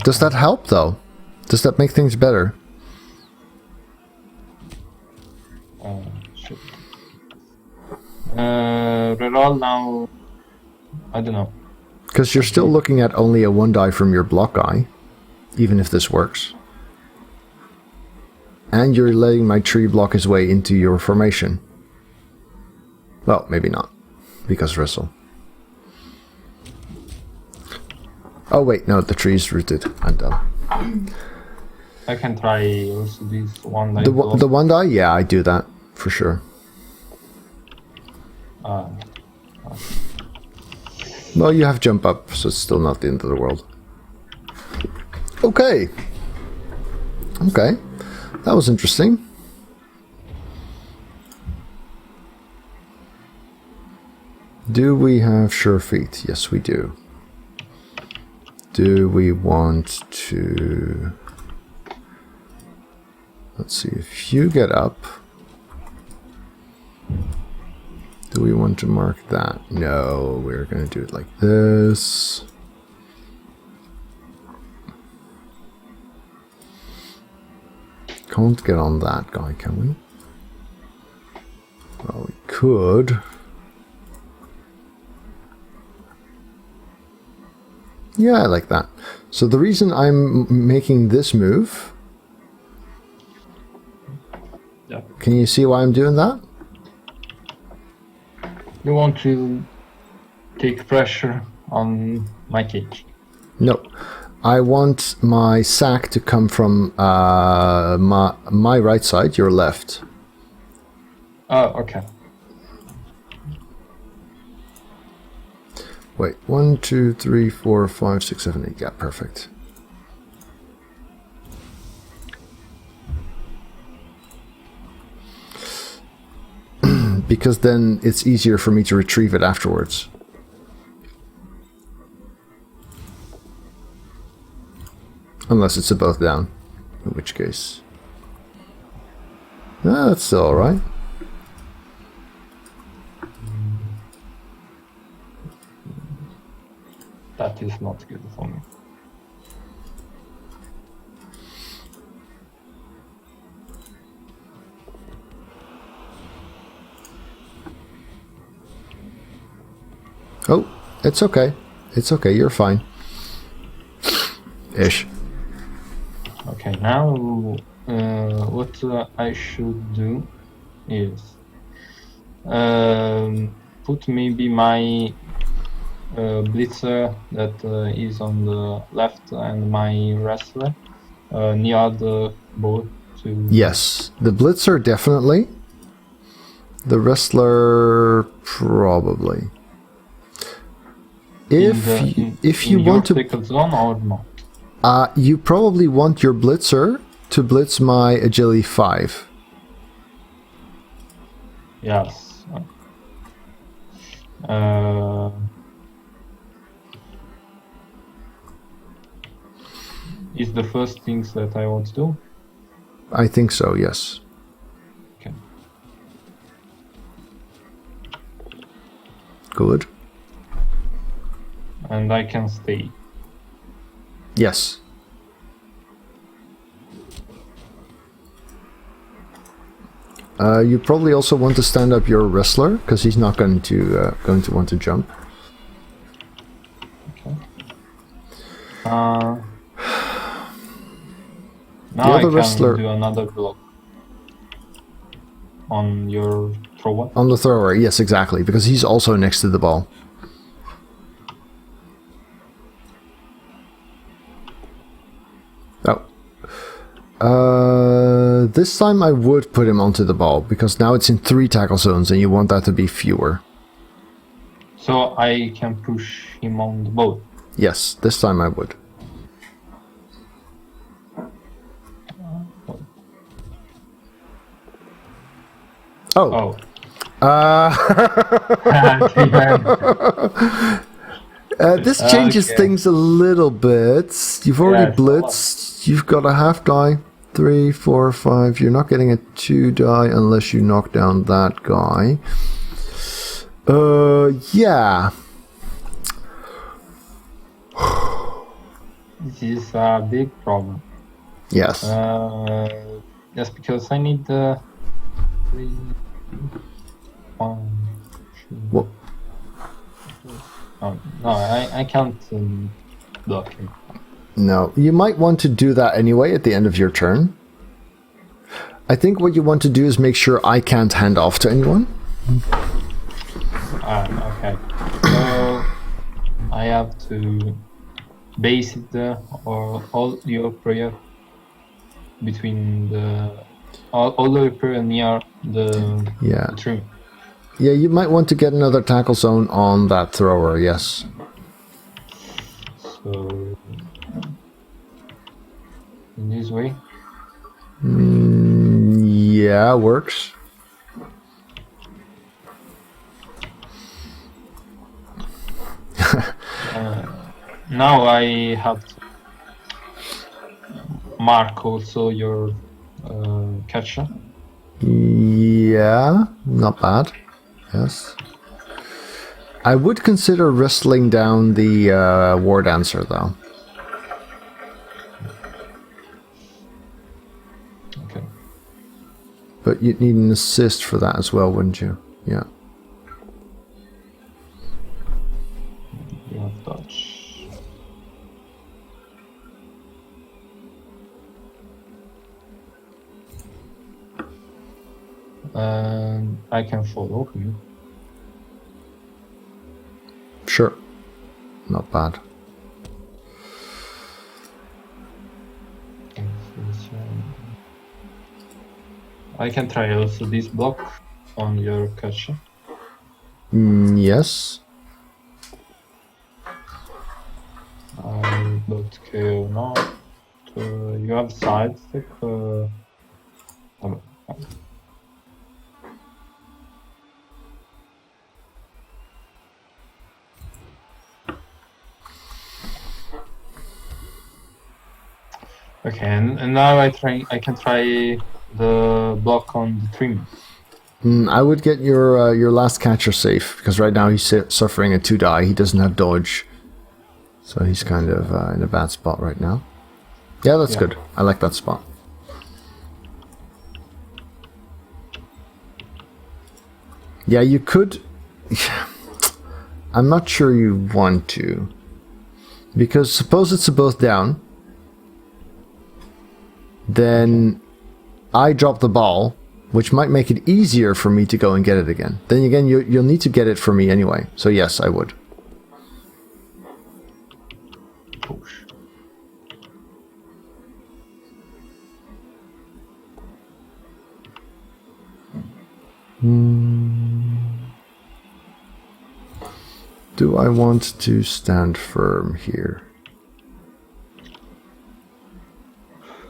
Does that help, though? Does that make things better? Shit. Reroll now. I don't know. Because you're still looking at only a 1-die from your block guy, even if this works. And you're letting my tree block his way into your formation. Well, maybe not, because wrestle. Oh wait, no, the tree's rooted. I'm done. I can try also this one die. The one die? Yeah, I do that for sure. Well, you have jump up, so it's still not the end of the world. Okay. Okay. That was interesting. Do we have sure feet? Yes, we do. Do we want to... Let's see, if you get up... Do we want to mark that? No, we're going to do it like this. Can't get on that guy, can we? Well, we could. Yeah, I like that. So the reason I'm making this move... Yeah. Can you see why I'm doing that? You want to take pressure on my cage. No. I want my sack to come from my right side, your left. Oh, okay. Wait, 1, 2, 3, 4, 5, 6, 7, 8. Yeah, perfect. Because then it's easier for me to retrieve it afterwards. Unless it's both down, in which case... that's still alright. That is not good for me. Oh, it's okay. It's okay, you're fine. Ish. Okay, now what I should do is put maybe my blitzer that is on the left and my wrestler near the boat to... Yes, the blitzer definitely. The wrestler probably. If you want to tackle zone or not? You probably want your blitzer to blitz my agility 5. Yes. Is the first things that I want to do? I think so, yes. Okay. Good. And I can stay. Yes. You probably also want to stand up your wrestler because he's not going to want to jump. Okay. Now I can wrestler do another block on your thrower. On the thrower, yes, exactly, because he's also next to the ball. Oh. This time I would put him onto the ball, because now it's in 3 tackle zones and you want that to be fewer. So I can push him on the boat? Yes, this time I would. Oh. This changes things a little bit. You've already blitzed. You've got a half die. 3, 4, 5. You're not getting a 2 die unless you knock down that guy. Yeah. This is a big problem. Yes. Yes, because I need the 3, 1, 2. What? Oh, no, I can't block him. No, you might want to do that anyway at the end of your turn. I think what you want to do is make sure I can't hand off to anyone. Okay. So I have to base it or all your prayer. between all the way pretty near the trim. Yeah, you might want to get another tackle zone on that thrower, yes. So, in this way? Yeah, works. Now I have to mark also your catcher. Yeah, not bad. Yes. I would consider wrestling down the war dancer, though. Okay. But you'd need an assist for that as well, wouldn't you? Yeah. You have dodge. And I can follow you. Sure. Not bad. I can try also this block on your catcher. Yes. But KO not. You have side stick. Okay, and now I can try the block on the trim. I would get your last catcher safe, because right now he's suffering a 2-die. He doesn't have dodge. So he's kind of in a bad spot right now. Yeah, that's good. I like that spot. Yeah, you could... I'm not sure you want to. Because suppose it's a both down. Then I drop the ball, which might make it easier for me to go and get it again. Then again, you'll need to get it for me anyway. So yes, I would. Push. Do I want to stand firm here?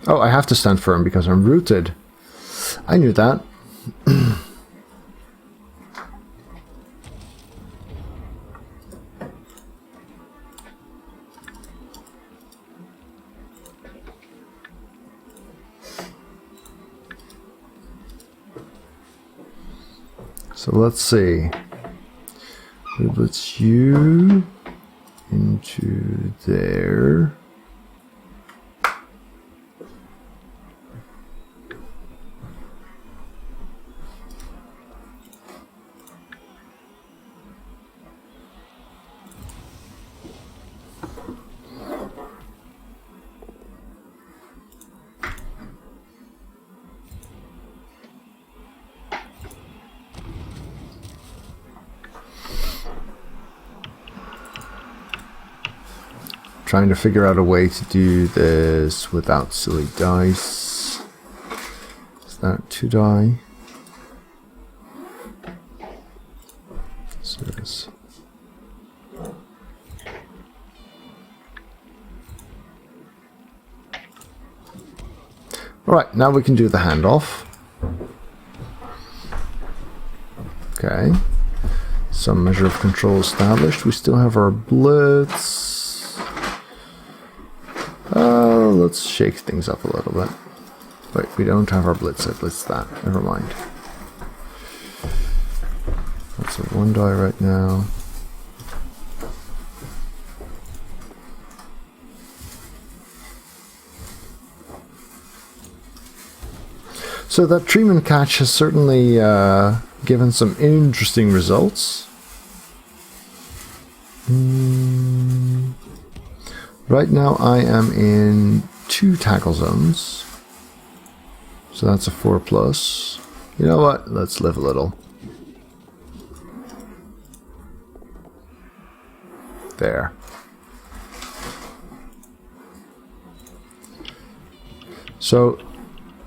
Oh, I have to stand firm because I'm rooted. I knew that. So let's see. We put you into there. Trying to figure out a way to do this without silly dice. Is that 2-die? So it's... Alright, now we can do the handoff. Okay. Some measure of control established. We still have our blitz. Let's shake things up a little bit. Wait, we don't have our blitz. I blitzed that. Never mind. That's a 1-die right now. So that treatment catch has certainly given some interesting results. Right now I am in 2 tackle zones. So that's a 4+. You know what? Let's live a little. There. So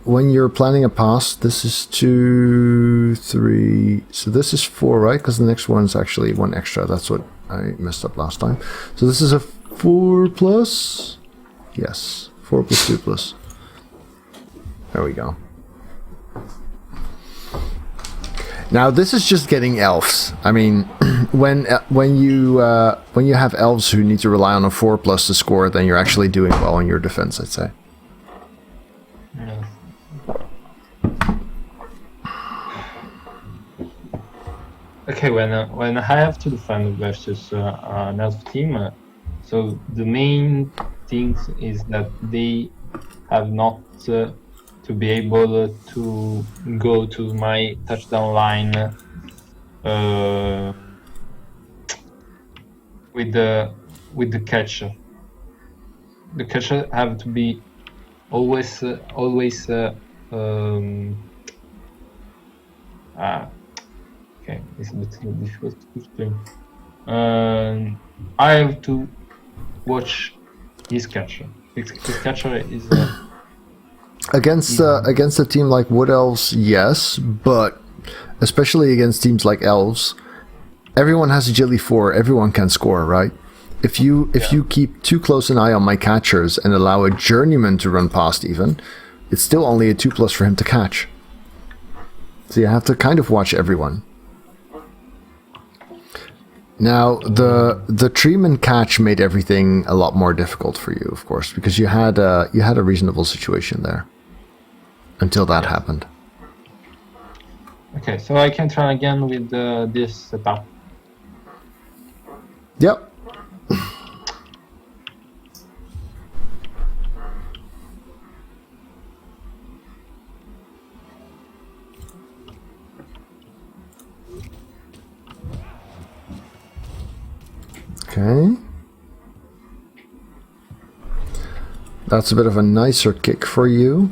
when you're planning a pass, this is 2, 3. So this is 4, right? Because the next one's actually 1 extra. That's what I messed up last time. So this is a 4 plus. Yes, 4 plus 2 plus. There we go. Now this is just getting elves. I mean, when you have elves who need to rely on a 4 plus to score, then you're actually doing well in your defense, I'd say. Yes. Okay, when I have to defend versus an elf team, so the main things is that they have not to be able to go to my touchdown line with the catcher. The catcher have to be always okay, it's a bit difficult to explain. I have to watch his catcher. His catcher is against a team like Wood Elves, yes, but especially against teams like Elves, everyone has agility 4. Everyone can score, right? If you keep too close an eye on my catchers and allow a journeyman to run past, even, it's still only a 2 plus for him to catch. So you have to kind of watch everyone. Now, the treeman catch made everything a lot more difficult for you, of course, because you had a reasonable situation there until that happened. okay. So I can try again with this setup. Yep. Okay. That's a bit of a nicer kick for you.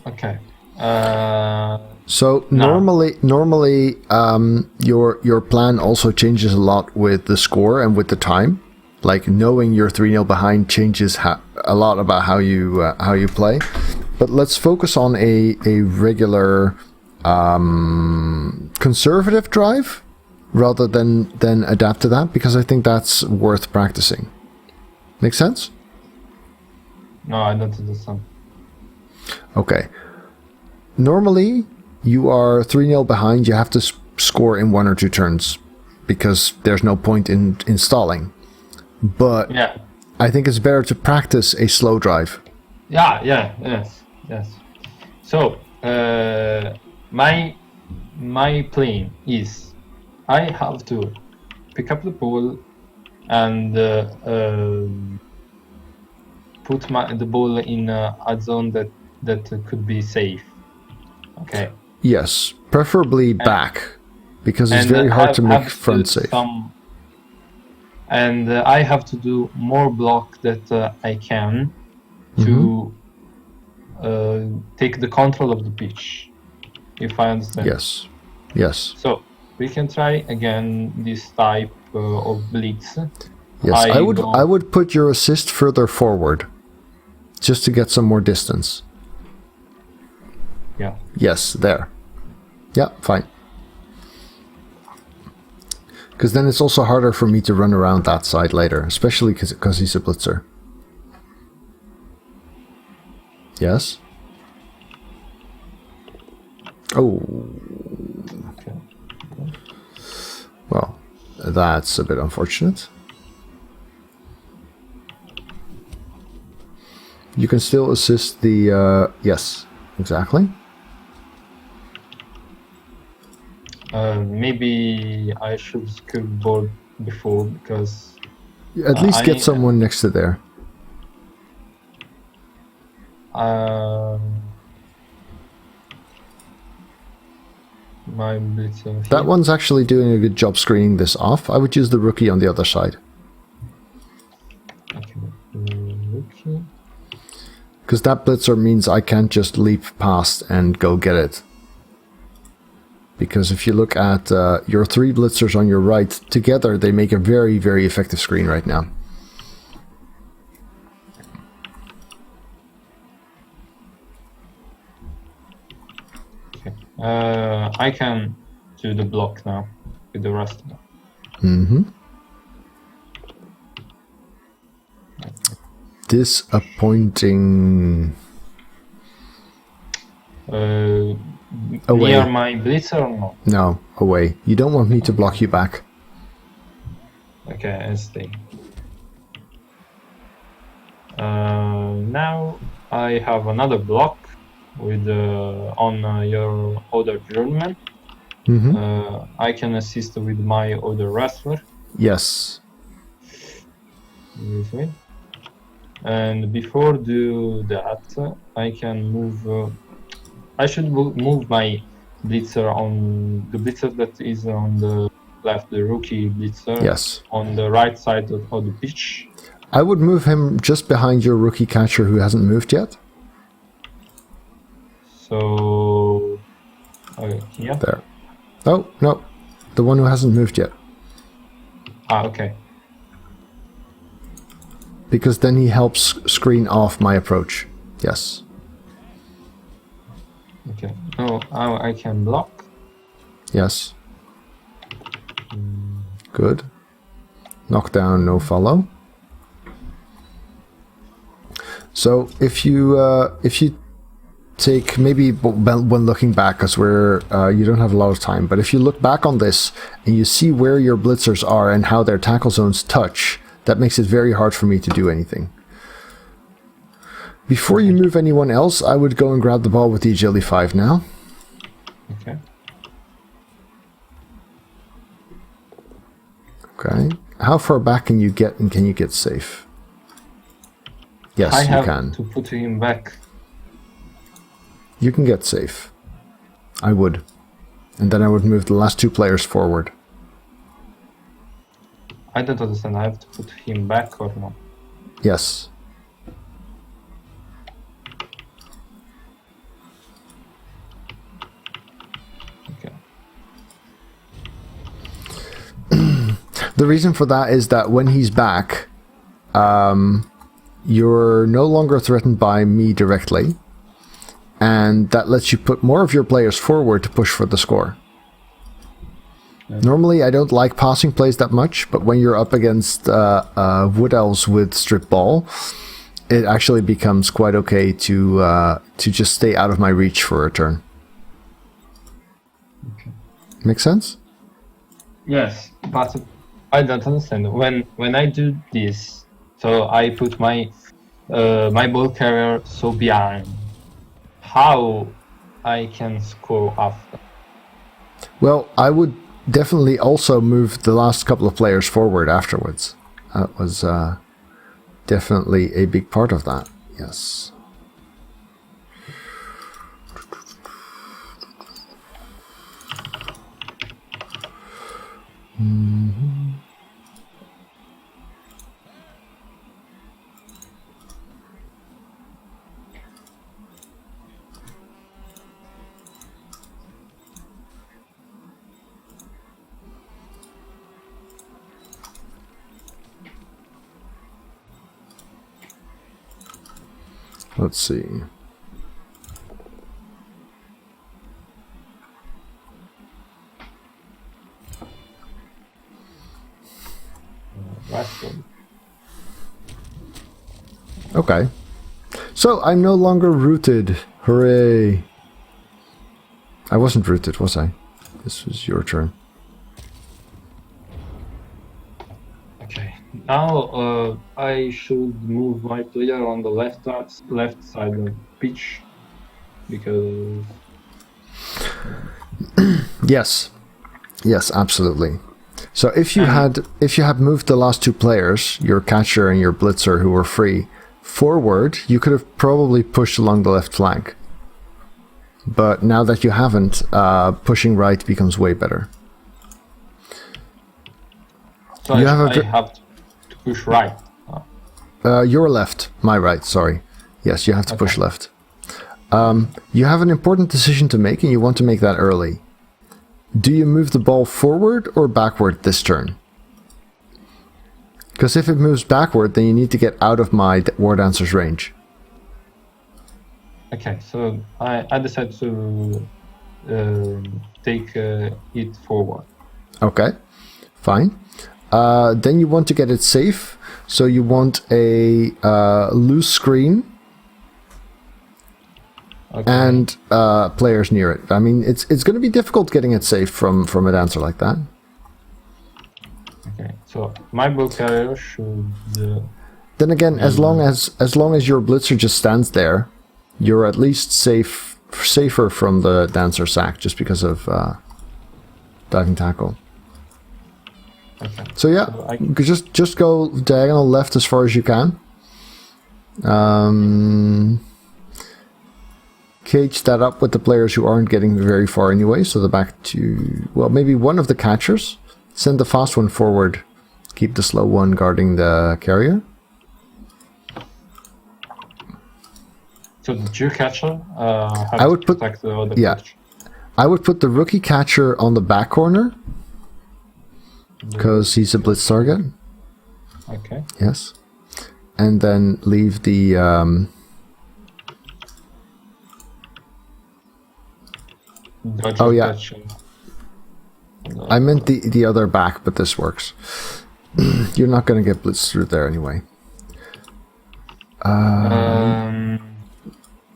Okay. So normally, your plan also changes a lot with the score and with the time. Like knowing you're 3-0 behind changes a lot about how you play. But let's focus on a regular conservative drive rather than adapt to that, because I think that's worth practicing. Make sense? No, I don't understand. Okay. Normally, you are 3-0 behind. You have to score in 1 or 2 turns because there's no point in stalling. But Yeah. I think it's better to practice a slow drive. Yes. So, my plan is I have to pick up the ball and put the ball in a zone that could be safe. Okay. Yes, preferably back, because it's very hard to make front safe. And I have to do more block that I can to take the control of the pitch, if I understand. Yes. So we can try again this type of blitz. Yes, I would put your assist further forward, just to get some more distance. Yeah. Yes, there. Yeah, fine. Because then it's also harder for me to run around that side later, especially because he's a blitzer. Yes? Oh. Okay. Well, that's a bit unfortunate. You can still assist the... yes, exactly. Maybe I should scoop board before, because... At least get someone next to there. My blitzer. That one's actually doing a good job screening this off. I would use the rookie on the other side. Okay. Rookie. Because that blitzer means I can't just leap past and go get it. Because if you look at your 3 blitzers on your right, together they make a very, very effective screen right now. I can do the block now with the rest of them. Mm-hmm. Disappointing. Away. Near my blitzer or no? No, away. You don't want me to block you back. Okay, I stay. Now I have another block with on your other journeyman. Mm-hmm. I can assist with my other wrestler. Yes. Usually. And before do that, I can move. I should move my blitzer on the blitzer that is on the left, the rookie blitzer. Yes. On the right side of the pitch. I would move him just behind your rookie catcher who hasn't moved yet. So, yeah. There. Oh, no. The one who hasn't moved yet. Okay. Because then he helps screen off my approach. Yes. Okay. No, I can block. Yes. Good. Knock down, no follow. So if you take maybe when looking back, because you don't have a lot of time, but if you look back on this and you see where your blitzers are and how their tackle zones touch, that makes it very hard for me to do anything. Before you move anyone else, I would go and grab the ball with the agility 5 now. Okay. Okay. How far back can you get, and can you get safe? Yes, I you have can. to put him back. You can get safe. I would. And then I would move the last 2 players forward. I don't understand. I have to put him back or not? Yes. Okay. The reason for that is that when he's back, you're no longer threatened by me directly. And that lets you put more of your players forward to push for the score. Yeah. Normally, I don't like passing plays that much, but when you're up against Wood Elves with strip ball, it actually becomes quite okay to just stay out of my reach for a turn. Okay. Make sense? Yes, but I don't understand. When I do this, so I put my my ball carrier so behind. How I can score after? Well, I would definitely also move the last couple of players forward afterwards. That was definitely a big part of that. Yes. Mm-hmm. Let's see. Okay. So I'm no longer rooted. Hooray. I wasn't rooted, was I? This was your turn. Okay. Now I should move my player on the left side of the pitch because Yes. Yes, absolutely. So if you had moved the last 2 players, your catcher and your blitzer who were free, forward, you could have probably pushed along the left flank. But now that you haven't, pushing right becomes way better. So you I have to push right. Your left, my right, sorry. Yes, you have to push left. You have an important decision to make, and you want to make that early. Do you move the ball forward or backward this turn? Because if it moves backward, then you need to get out of my War Dancer's range. Okay, so I decided to take it forward. Okay, fine. Then you want to get it safe, so you want a loose screen and players near it. I mean, it's going to be difficult getting it safe from a dancer like that. Okay, so my bow carrier should. Then again, as long as your blitzer just stands there, you're at least safer from the dancer sack just because of diving tackle. Okay. So yeah, just go diagonal left as far as you can. Cage that up with the players who aren't getting very far anyway, so the back to, well, maybe one of the catchers. Send the fast one forward. Keep the slow one guarding the carrier. So the Jew catcher I would put protect the other catcher. I would put the rookie catcher on the back corner because he's a blitz target. Okay. Yes, and then leave the Oh yeah. Catcher. I meant the other back, but this works. You're not going to get blitzed through there anyway.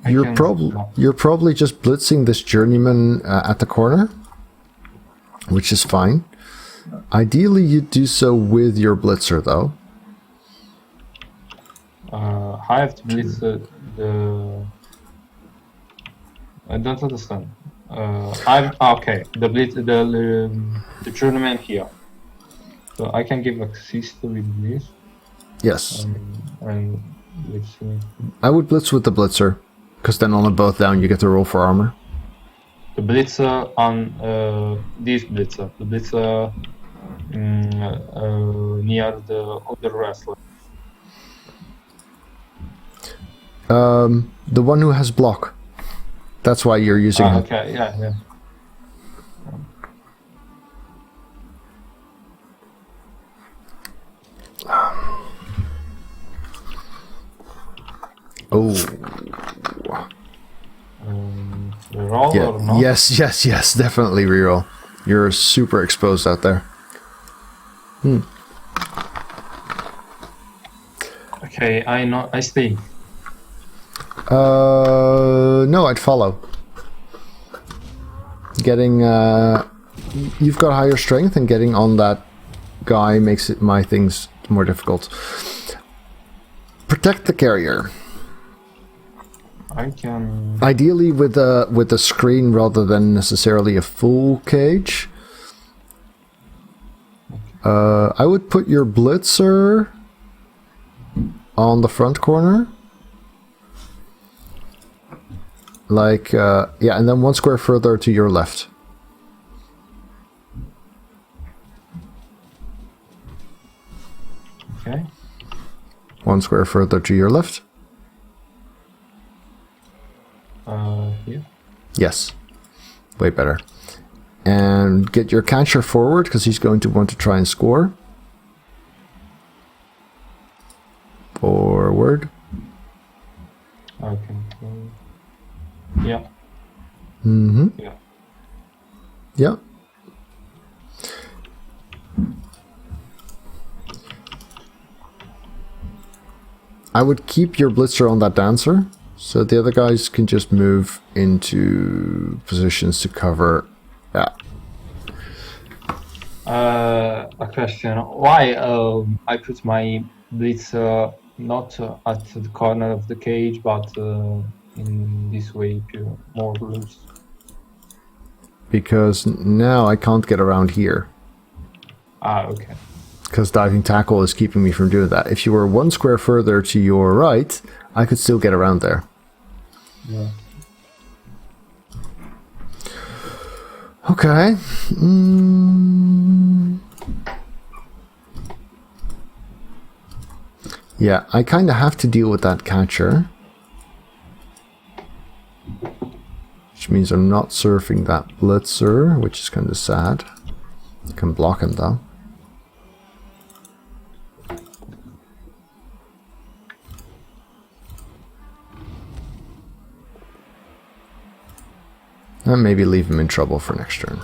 You're probably just blitzing this journeyman at the corner, which is fine. Ideally, you'd do so with your blitzer, though. I have to blitz the. I don't understand. Okay. The blitz, the journeyman here. So I can give assist with this. Yes. And let's see. I would blitz with the blitzer, because then on a both down you get to roll for armor. The blitzer on this blitzer. The blitzer near the other wrestler. The one who has block. That's why you're using him. Okay, yeah. Oh. Reroll or not? Yes, definitely reroll. You're super exposed out there. Okay, I stay. No, I'd follow. Getting, you've got higher strength, and getting on that guy makes my things more difficult. Protect the carrier. I can. Ideally with a screen rather than necessarily a full cage. I would put your blitzer on the front corner. Like, yeah, and then one square further to your left. Okay. One square further to your left. Here. Yes. Way better. And get your catcher forward, because he's going to want to try and score. Forward. Okay. Yeah. Mm-hmm. Yeah. Yeah. I would keep your blitzer on that dancer, so the other guys can just move into positions to cover. Yeah. A question. Why I put my blitzer not at the corner of the cage, but in this way, more loose? Because now I can't get around here. Okay. Because diving tackle is keeping me from doing that. If you were one square further to your right, I could still get around there. Yeah. Okay. Yeah, I kind of have to deal with that catcher. Which means I'm not surfing that blitzer, which is kind of sad. I can block him though. And maybe leave him in trouble for next turn.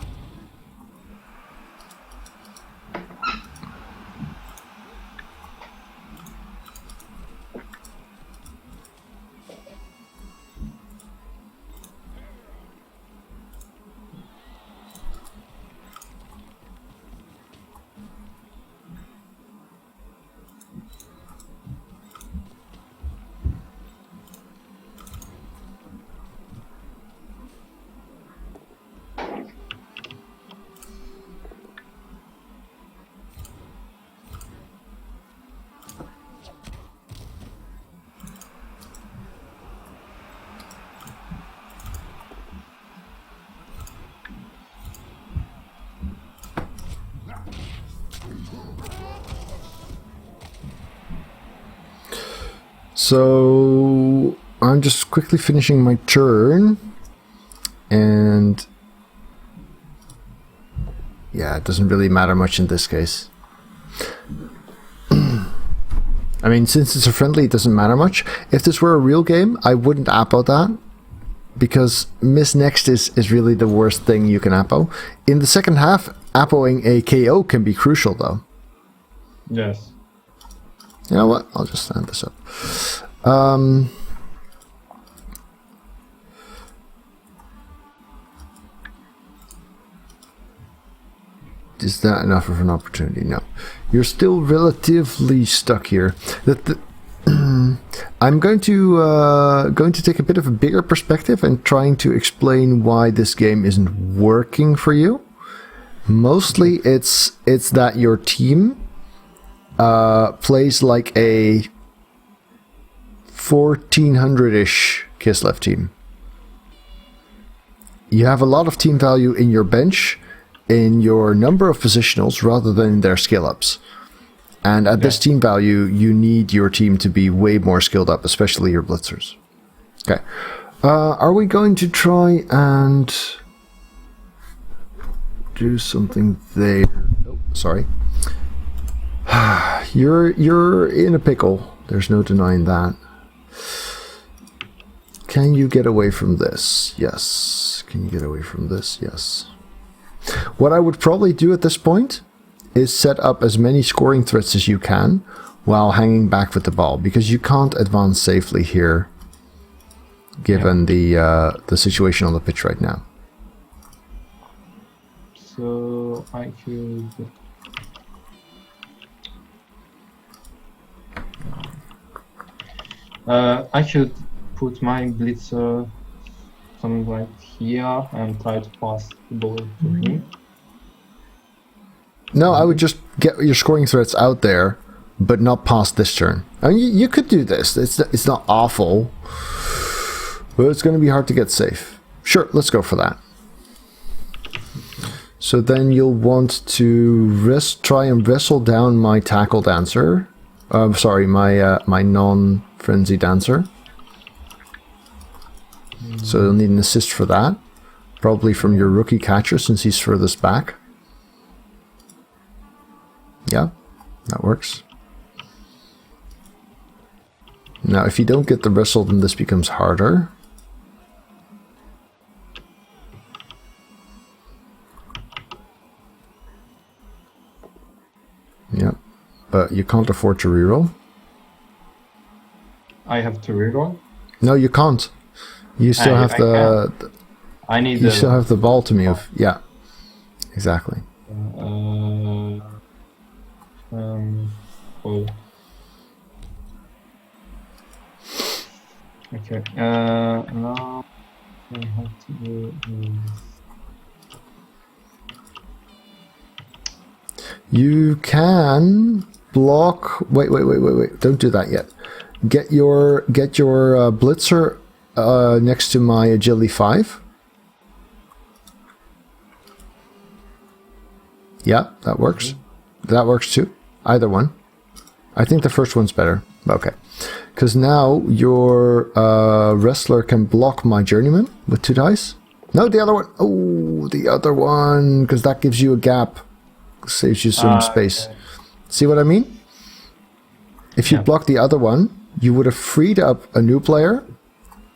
So I'm just quickly finishing my turn, and yeah, it doesn't really matter much in this case. I mean, since it's a friendly, it doesn't matter much. If this were a real game, I wouldn't appo that, because miss next is really the worst thing you can appo. In the second half, appoing a KO can be crucial, though. Yes. You know what? I'll just stand this up. Is that enough of an opportunity? No. You're still relatively stuck here. I'm going to take a bit of a bigger perspective and trying to explain why this game isn't working for you. Mostly, it's that your team plays like a 1400-ish Kislev team. You have a lot of team value in your bench, in your number of positionals, rather than in their skill ups. And at this team value, you need your team to be way more skilled up, especially your blitzers. Okay. Are we going to try and do something there? Oh, sorry. You're in a pickle. There's no denying that. Can you get away from this? Yes. Can you get away from this? Yes. What I would probably do at this point is set up as many scoring threats as you can while hanging back with the ball, because you can't advance safely here given the situation on the pitch right now. So I could... I should put my blitzer something like here and try to pass the ball to him. No, I would just get your scoring threats out there, but not past this turn. I mean, you could do this. It's not awful, but it's going to be hard to get safe. Sure, let's go for that. So then you'll want to try and wrestle down my tackle dancer. Sorry, my non-frenzy dancer. So you'll need an assist for that. Probably from your rookie catcher, since he's furthest back. Yeah, that works. Now, if you don't get the wrestle, then this becomes harder. Yep, but you can't afford to reroll. I have to reroll? No, you can't. You still have the... I need you still have the ball to move. Yeah, exactly. Oh. Okay. Now I have to do this. You can block. Wait! Don't do that yet. Get your blitzer next to my agility 5. Yeah, that works. That works too. Either one. I think the first one's better. Okay. Because now your wrestler can block my journeyman with 2 dice. No, the other one. Oh, the other one. Because that gives you a gap. Saves you some space. Okay. See what I mean? If you block the other one, you would have freed up a new player,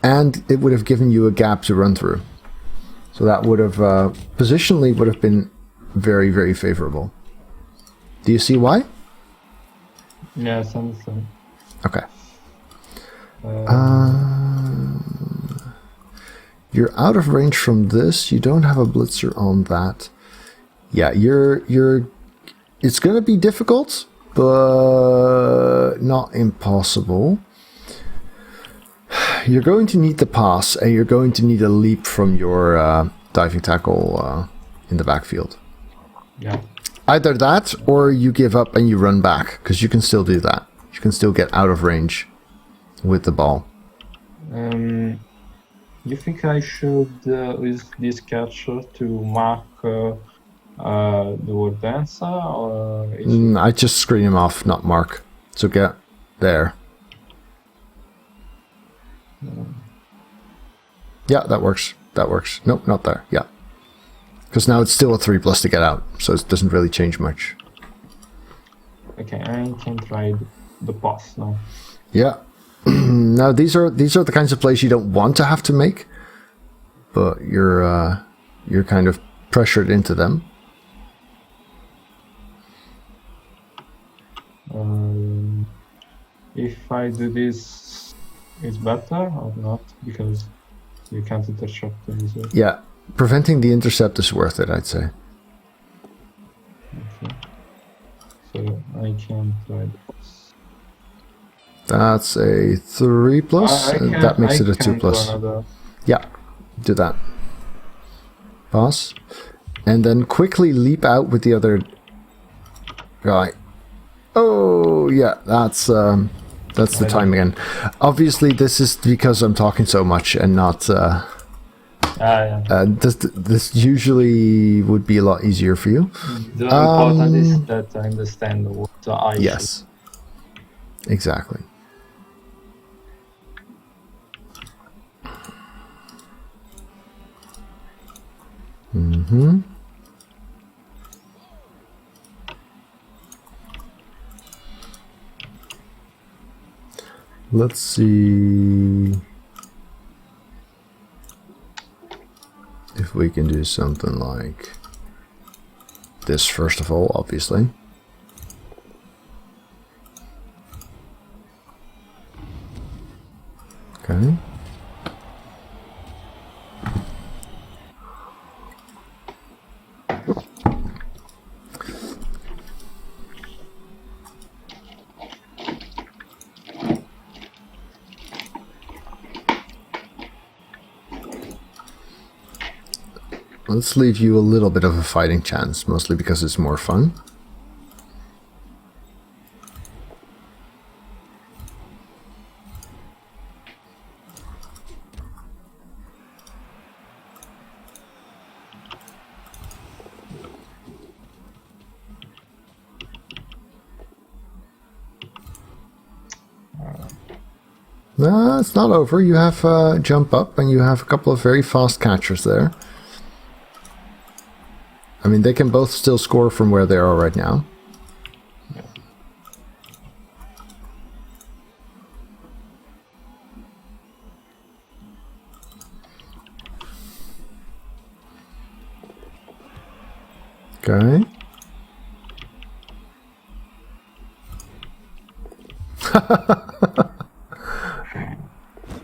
and it would have given you a gap to run through. So that would have, positionally would have been very, very favorable. Do you see why? Yes, I understand. Okay. You're out of range from this. You don't have a blitzer on that. Yeah, it's going to be difficult, but not impossible. You're going to need the pass, and you're going to need a leap from your diving tackle in the backfield. Yeah. Either that, or you give up and you run back, because you can still do that. You can still get out of range with the ball. You think I should use this catcher to mark the word dancer, or I just screen him off, not mark. So get there. Yeah, that works. That works. Nope, not there. Yeah. Because now it's still a 3+ to get out, so it doesn't really change much. Okay, I can try the pass now. Yeah. Now these are the kinds of plays you don't want to have to make, but you're kind of pressured into them. If I do this, it's better or not? Because you can't intercept the result. Yeah, preventing the intercept is worth it, I'd say. Okay. So I can try this. That's a 3+, and that makes it a 2+. Yeah, do that. Pass. And then quickly leap out with the other guy. Oh, yeah, that's the time again. Obviously, this is because I'm talking so much and not... yeah. This usually would be a lot easier for you. The important is that I understand what I Yes. Exactly. Mm-hmm. Let's see if we can do something like this first of all, obviously. Okay. Let's leave you a little bit of a fighting chance, mostly because it's more fun. No, it's not over. You have jump up, and you have a couple of very fast catchers there. I mean, they can both still score from where they are right now. Okay.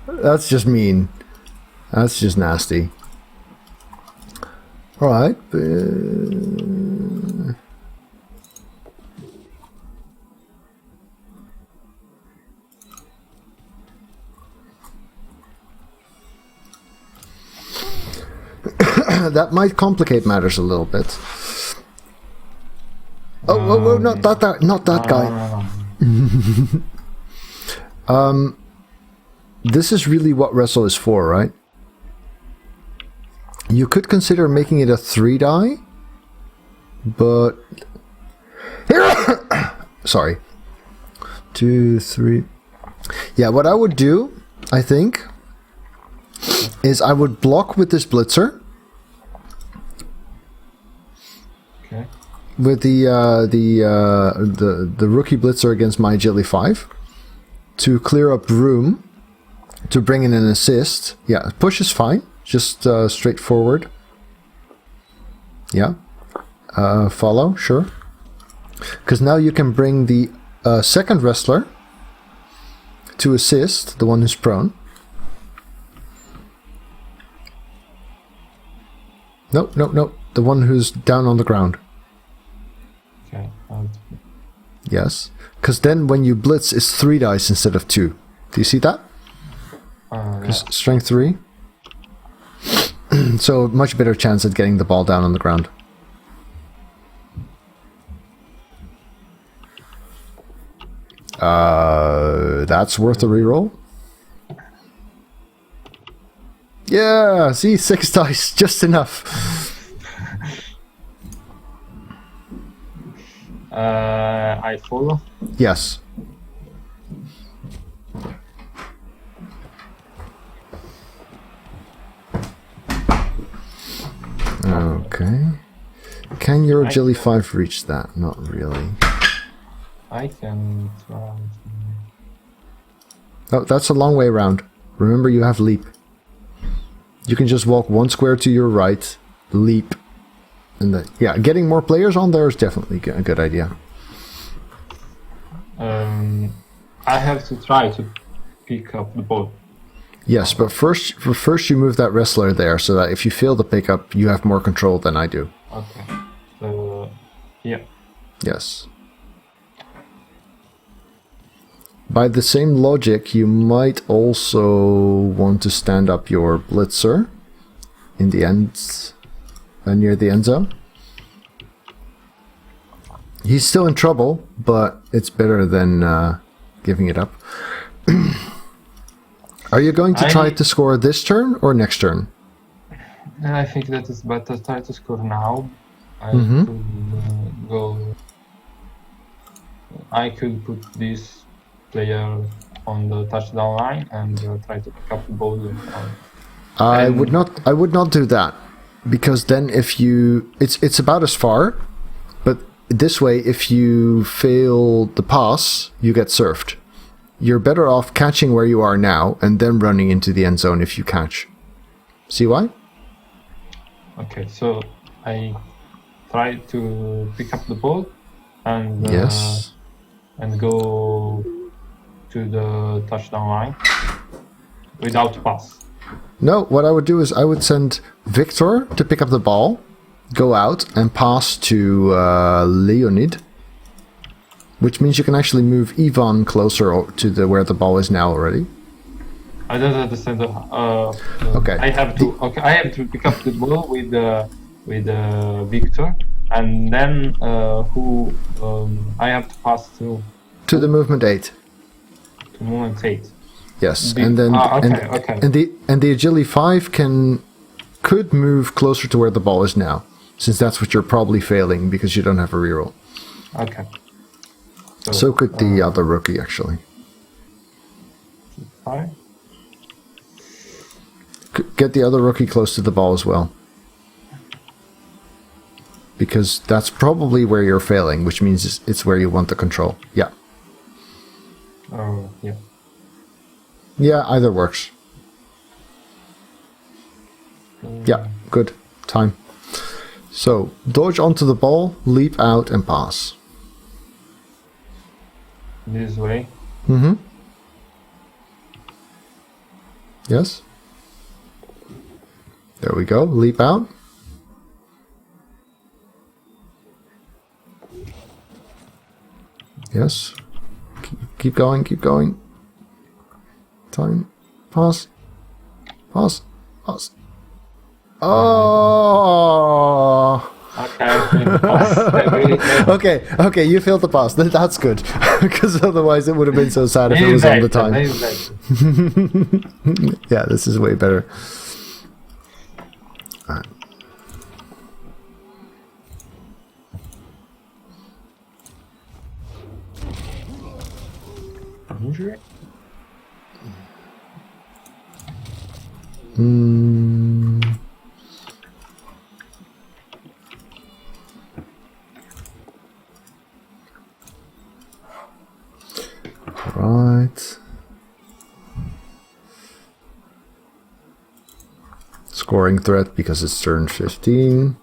That's just mean. That's just nasty. All right. That might complicate matters a little bit. Oh, not that guy. This is really what wrestle is for, right? You could consider making it a 3-die, but sorry, 2, 3. Yeah, what I would do, I think, is I would block with this blitzer. Okay. With the rookie blitzer against my agility 5 to clear up room to bring in an assist. Yeah, push is fine. Just straightforward. Yeah. Follow, sure. Because now you can bring the second wrestler to assist the one who's prone. No. The one who's down on the ground. Okay. Yes. Because then when you blitz, it's 3 dice instead of 2. Do you see that? Yeah. Strength 3. So much better chance at getting the ball down on the ground. That's worth a reroll. Yeah, see, 6 dice, just enough. I follow. Yes. Okay. Can your agility 5 reach that? Not really. I can try. Oh, that's a long way around. Remember, you have leap. You can just walk 1 square to your right, leap, and then, yeah, getting more players on there is definitely a good idea. I have to try to pick up the ball. Yes, but first you move that wrestler there so that if you fail the pickup, you have more control than I do. Okay. So, yeah. Yes. By the same logic, you might also want to stand up your blitzer in the end, near the end zone. He's still in trouble, but it's better than giving it up. Are you going to try to score this turn or next turn? I think that is better. Try to score now. I could put this player on the touchdown line and try to pick up the ball. I would not do that, because then it's about as far, but this way if you fail the pass, you get served. You're better off catching where you are now and then running into the end zone if you catch. See why? Okay, so I try to pick up the ball and yes, and go to the touchdown line without pass. No, what I would do is I would send Victor to pick up the ball, go out and pass to Leonid, which means you can actually move Ivan closer to where the ball is now already. I don't understand. Okay. I have to pick up the ball with Victor, and then I have to pass to the movement 8. To movement 8. Yes, and then and the agility 5 could move closer to where the ball is now, since that's what you're probably failing because you don't have a reroll. Okay. So could the other rookie, actually. 5. Get the other rookie close to the ball as well. Because that's probably where you're failing, which means it's where you want the control. Yeah. Oh, yeah. Yeah, either works. Yeah, good. Time. So, dodge onto the ball, leap out, and pass. This way. Mm-hmm. Yes. There we go. Leap out. Yes. Keep going, keep going. Time. Pause. Pause. Pause. Oh! Okay, you failed the pass. That's good. Because otherwise it would have been so sad if it was on the time. Yeah, this is way better. Alright. Right. Scoring threat because it's turn 15.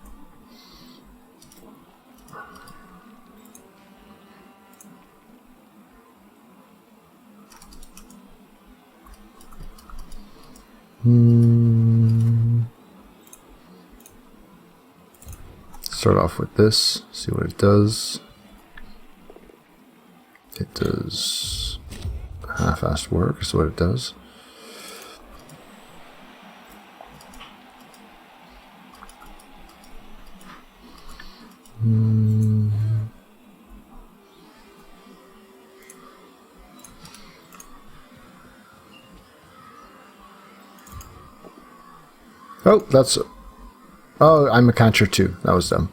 Start off with this, see what it does. It does half-assed work, is what it does. Oh, that's... Oh, I'm a catcher too. That was dumb.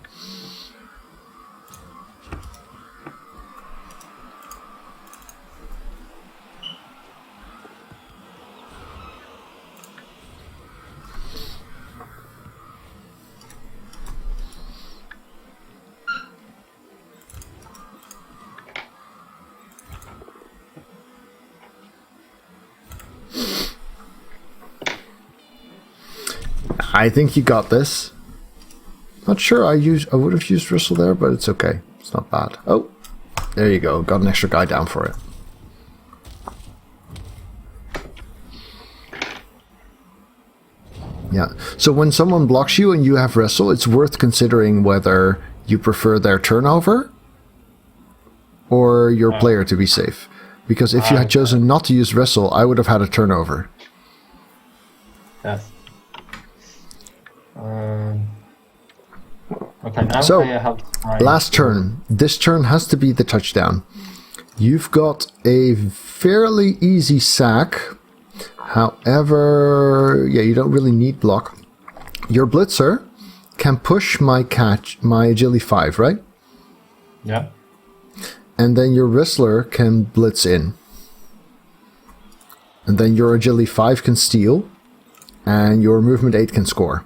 I think you got this. Not sure I would have used Whistle there, but it's okay. It's not bad. Oh, there you go. Got an extra guy down for it. Yeah. So when someone blocks you and you have Wrestle, it's worth considering whether you prefer their turnover or your player to be safe. Because if you had chosen not to use Wrestle, I would have had a turnover. Yes. Okay, now so, I have last turn. This turn has to be the touchdown. You've got a fairly easy sack. However, yeah, you don't really need block. Your Blitzer can push my agility 5, right? Yeah. And then your Whistler can blitz in. And then your agility 5 can steal. And your movement 8 can score.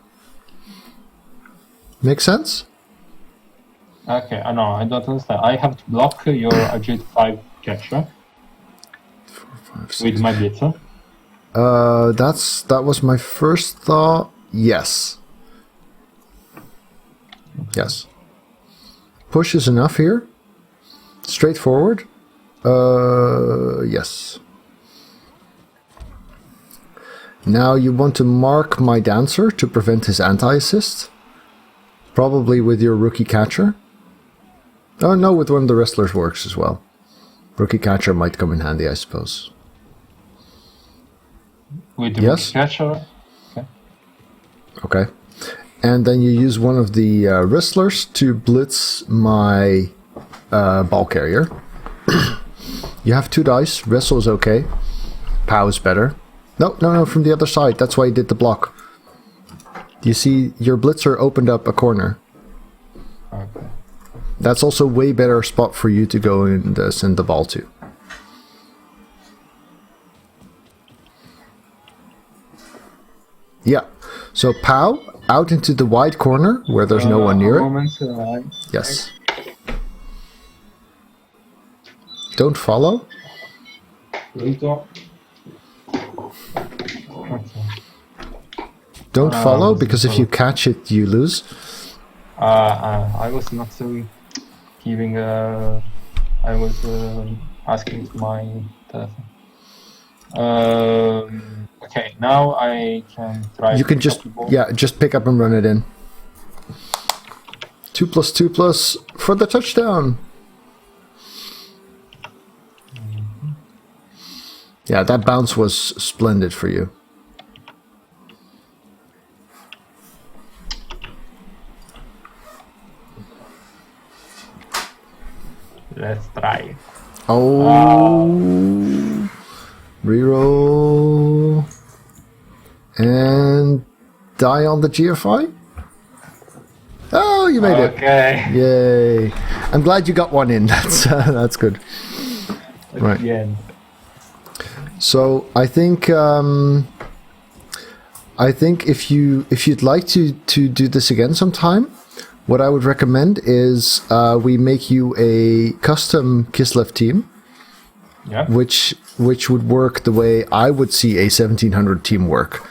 Make sense? Okay, I know, I don't understand. I have to block your agility 5 catcher 4, 5, 6. with my blitzer. That was my first thought. Yes. Yes. Push is enough here. Straightforward. Yes. Now you want to mark my dancer to prevent his anti-assist. Probably with your rookie catcher. Oh no, with one of the wrestlers works as well. Rookie catcher might come in handy, I suppose. With the Yes. rookie catcher. Okay. Okay. And then you use one of the wrestlers to blitz my ball carrier. You have 2 dice. Wrestle is okay. POW is better. No, from the other side. That's why you did the block. You see, your blitzer opened up a corner. Okay. That's also way better spot for you to go and send the ball to. Yeah. So POW out into the wide corner where there's no one near it. Yes. Don't follow. Don't follow, because if you catch it, you lose. I was not so giving. I was asking my telephone. Okay, now I can try. You can just pick up and run it in. 2+2+ for the touchdown. Yeah, that bounce was splendid for you. Let's try. Oh, reroll and die on the GFI. Oh, you made it! Okay. Yay! I'm glad you got one in. That's good. Right. Again. So I think if you'd like to do this again sometime, what I would recommend is we make you a custom Kislev team, which would work the way I would see a 1700 team work,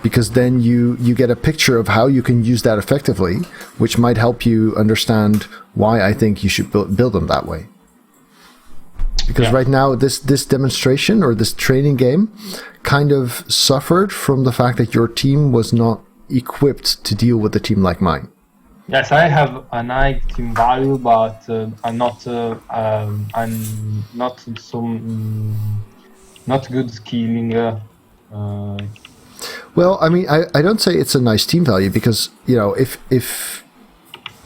because then you get a picture of how you can use that effectively, which might help you understand why I think you should build them that way. Because right now, this demonstration or this training game kind of suffered from the fact that your team was not equipped to deal with a team like mine. Yes, I have an high team value, but I'm not not good skilling. Well, I mean, I don't say it's a nice team value because, you know, if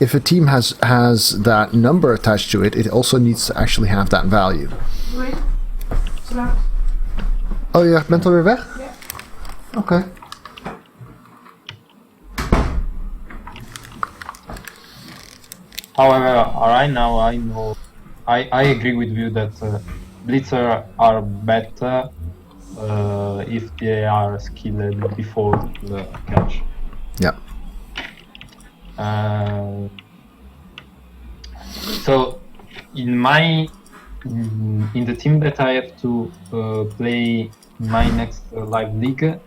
a team has that number attached to it, it also needs to actually have that value. Oui. Slaap. Oh, je bent alweer weg? Ja. Oké. However, right now I know I agree with you that blitzer are better if they are skilled before the catch. Ja. So in the team that I have to play my next live league,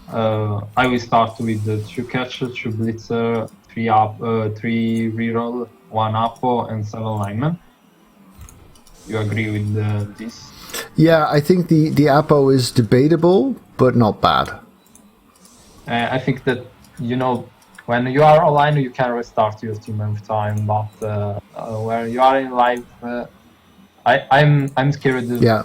I will start with the 2 catcher, 2 blitzer, 3 up, 3 reroll, 1 upper, and 7 linemen. You agree with this? Yeah, I think the Apo is debatable, but not bad. I think that, you know, when you are online, you can restart your team every time, but when you are in live, I'm scared. Yeah.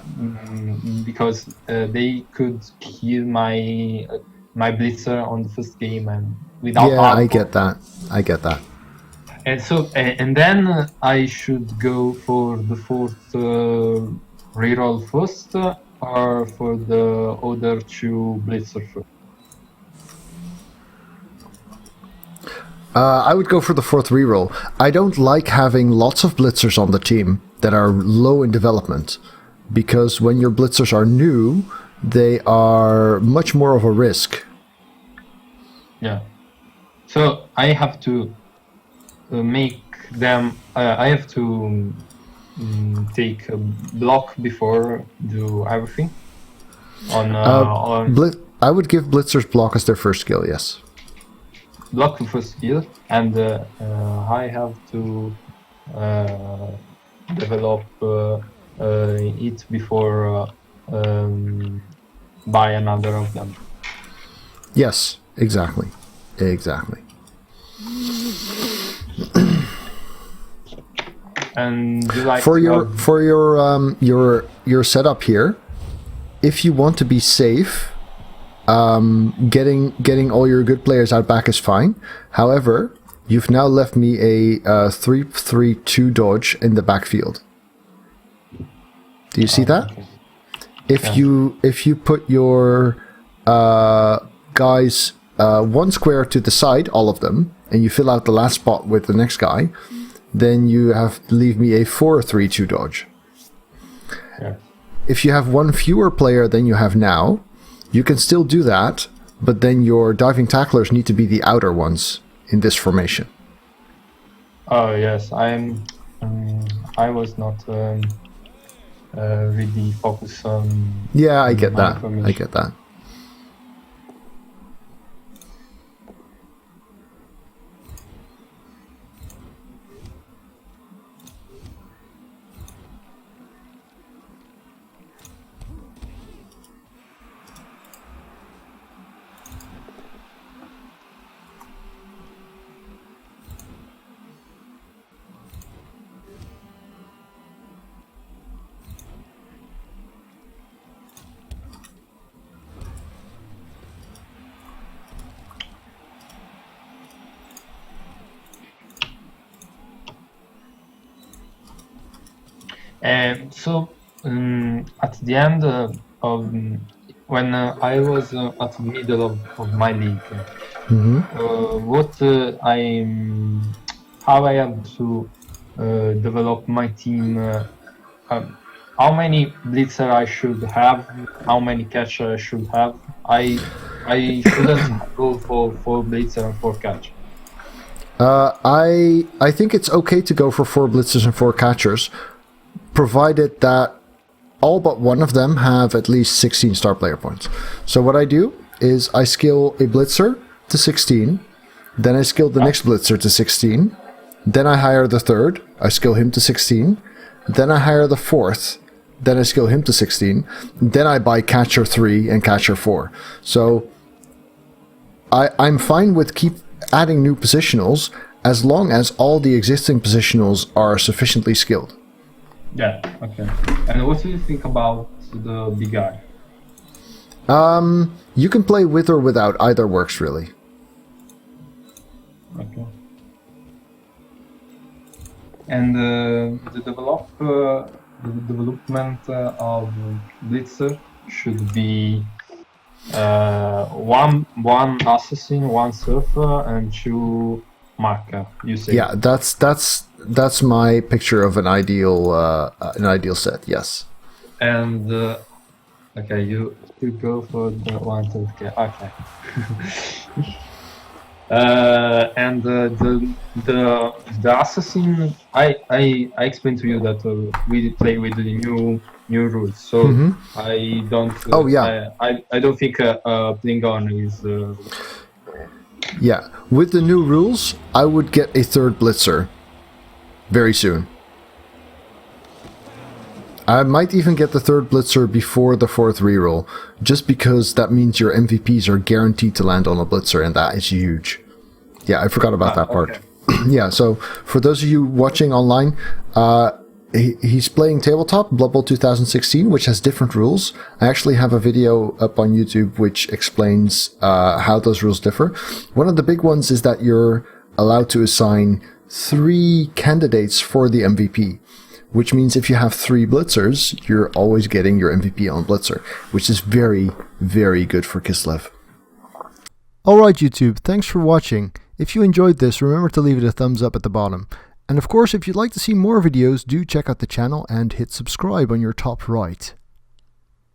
Because they could kill my blitzer on the first game and without. Yeah, I get that. And so and then I should go for the 4th reroll first, or for the other 2 blitzer first. I would go for the 4th reroll. I don't like having lots of blitzers on the team that are low in development, because when your blitzers are new, they are much more of a risk. Yeah. So I have to make them. I have to take a block before do everything. On I would give blitzers block as their first skill. Yes. Block the first skill, and I have to develop it before buy another of them. Yes. Exactly. And you like For your setup here, if you want to be safe, getting all your good players out back is fine. However, you've now left me a 3-3-2 dodge in the backfield. Do you see that? Okay. If you put your guys 1 square to the side, all of them, and you fill out the last spot with the next guy, then you leave me a 4-3-2 dodge. Yeah. If you have 1 fewer player than you have now, you can still do that, but then your diving tacklers need to be the outer ones in this formation. Oh yes, I was not really focused on. Yeah, I get my that. formation. I get that. So at the end of when I was at the middle of my league, how I have to develop my team. How many blitzer I should have? How many catcher I should have? I shouldn't go for 4 blitzer and 4 catch. I think it's okay to go for 4 blitzers and 4 catchers, provided that all but one of them have at least 16 star player points. So what I do is I skill a blitzer to 16, then I skill the next blitzer to 16, then I hire the third, I skill him to 16, then I hire the fourth, then I skill him to 16, then I buy Catcher 3 and Catcher 4. So I'm fine with keep adding new positionals as long as all the existing positionals are sufficiently skilled. Yeah, okay. And what do you think about the big guy? You can play with or without, either works really. Okay. And the development of Blitzer should be one assassin, one surfer, and 2 marker. You say? Yeah, that's my picture of an ideal set. Yes. And okay, you go for the 1 surfer. Okay. And the assassin, I explained to you that we play with the new rules, so I don't. Oh yeah. I don't think playing on is. Yeah, with the new rules, I would get a 3rd Blitzer very soon. I might even get the 3rd Blitzer before the 4th reroll, just because that means your MVPs are guaranteed to land on a Blitzer, and that is huge. Yeah, I forgot about that part. Okay. Yeah, so for those of you watching online, he's playing Tabletop, Blood Bowl 2016, which has different rules. I actually have a video up on YouTube which explains how those rules differ. One of the big ones is that you're allowed to assign 3 candidates for the MVP, which means if you have 3 Blitzers, you're always getting your MVP on Blitzer, which is very, very good for Kislev. Alright YouTube, thanks for watching. If you enjoyed this, remember to leave it a thumbs up at the bottom. And of course, if you'd like to see more videos, do check out the channel and hit subscribe on your top right.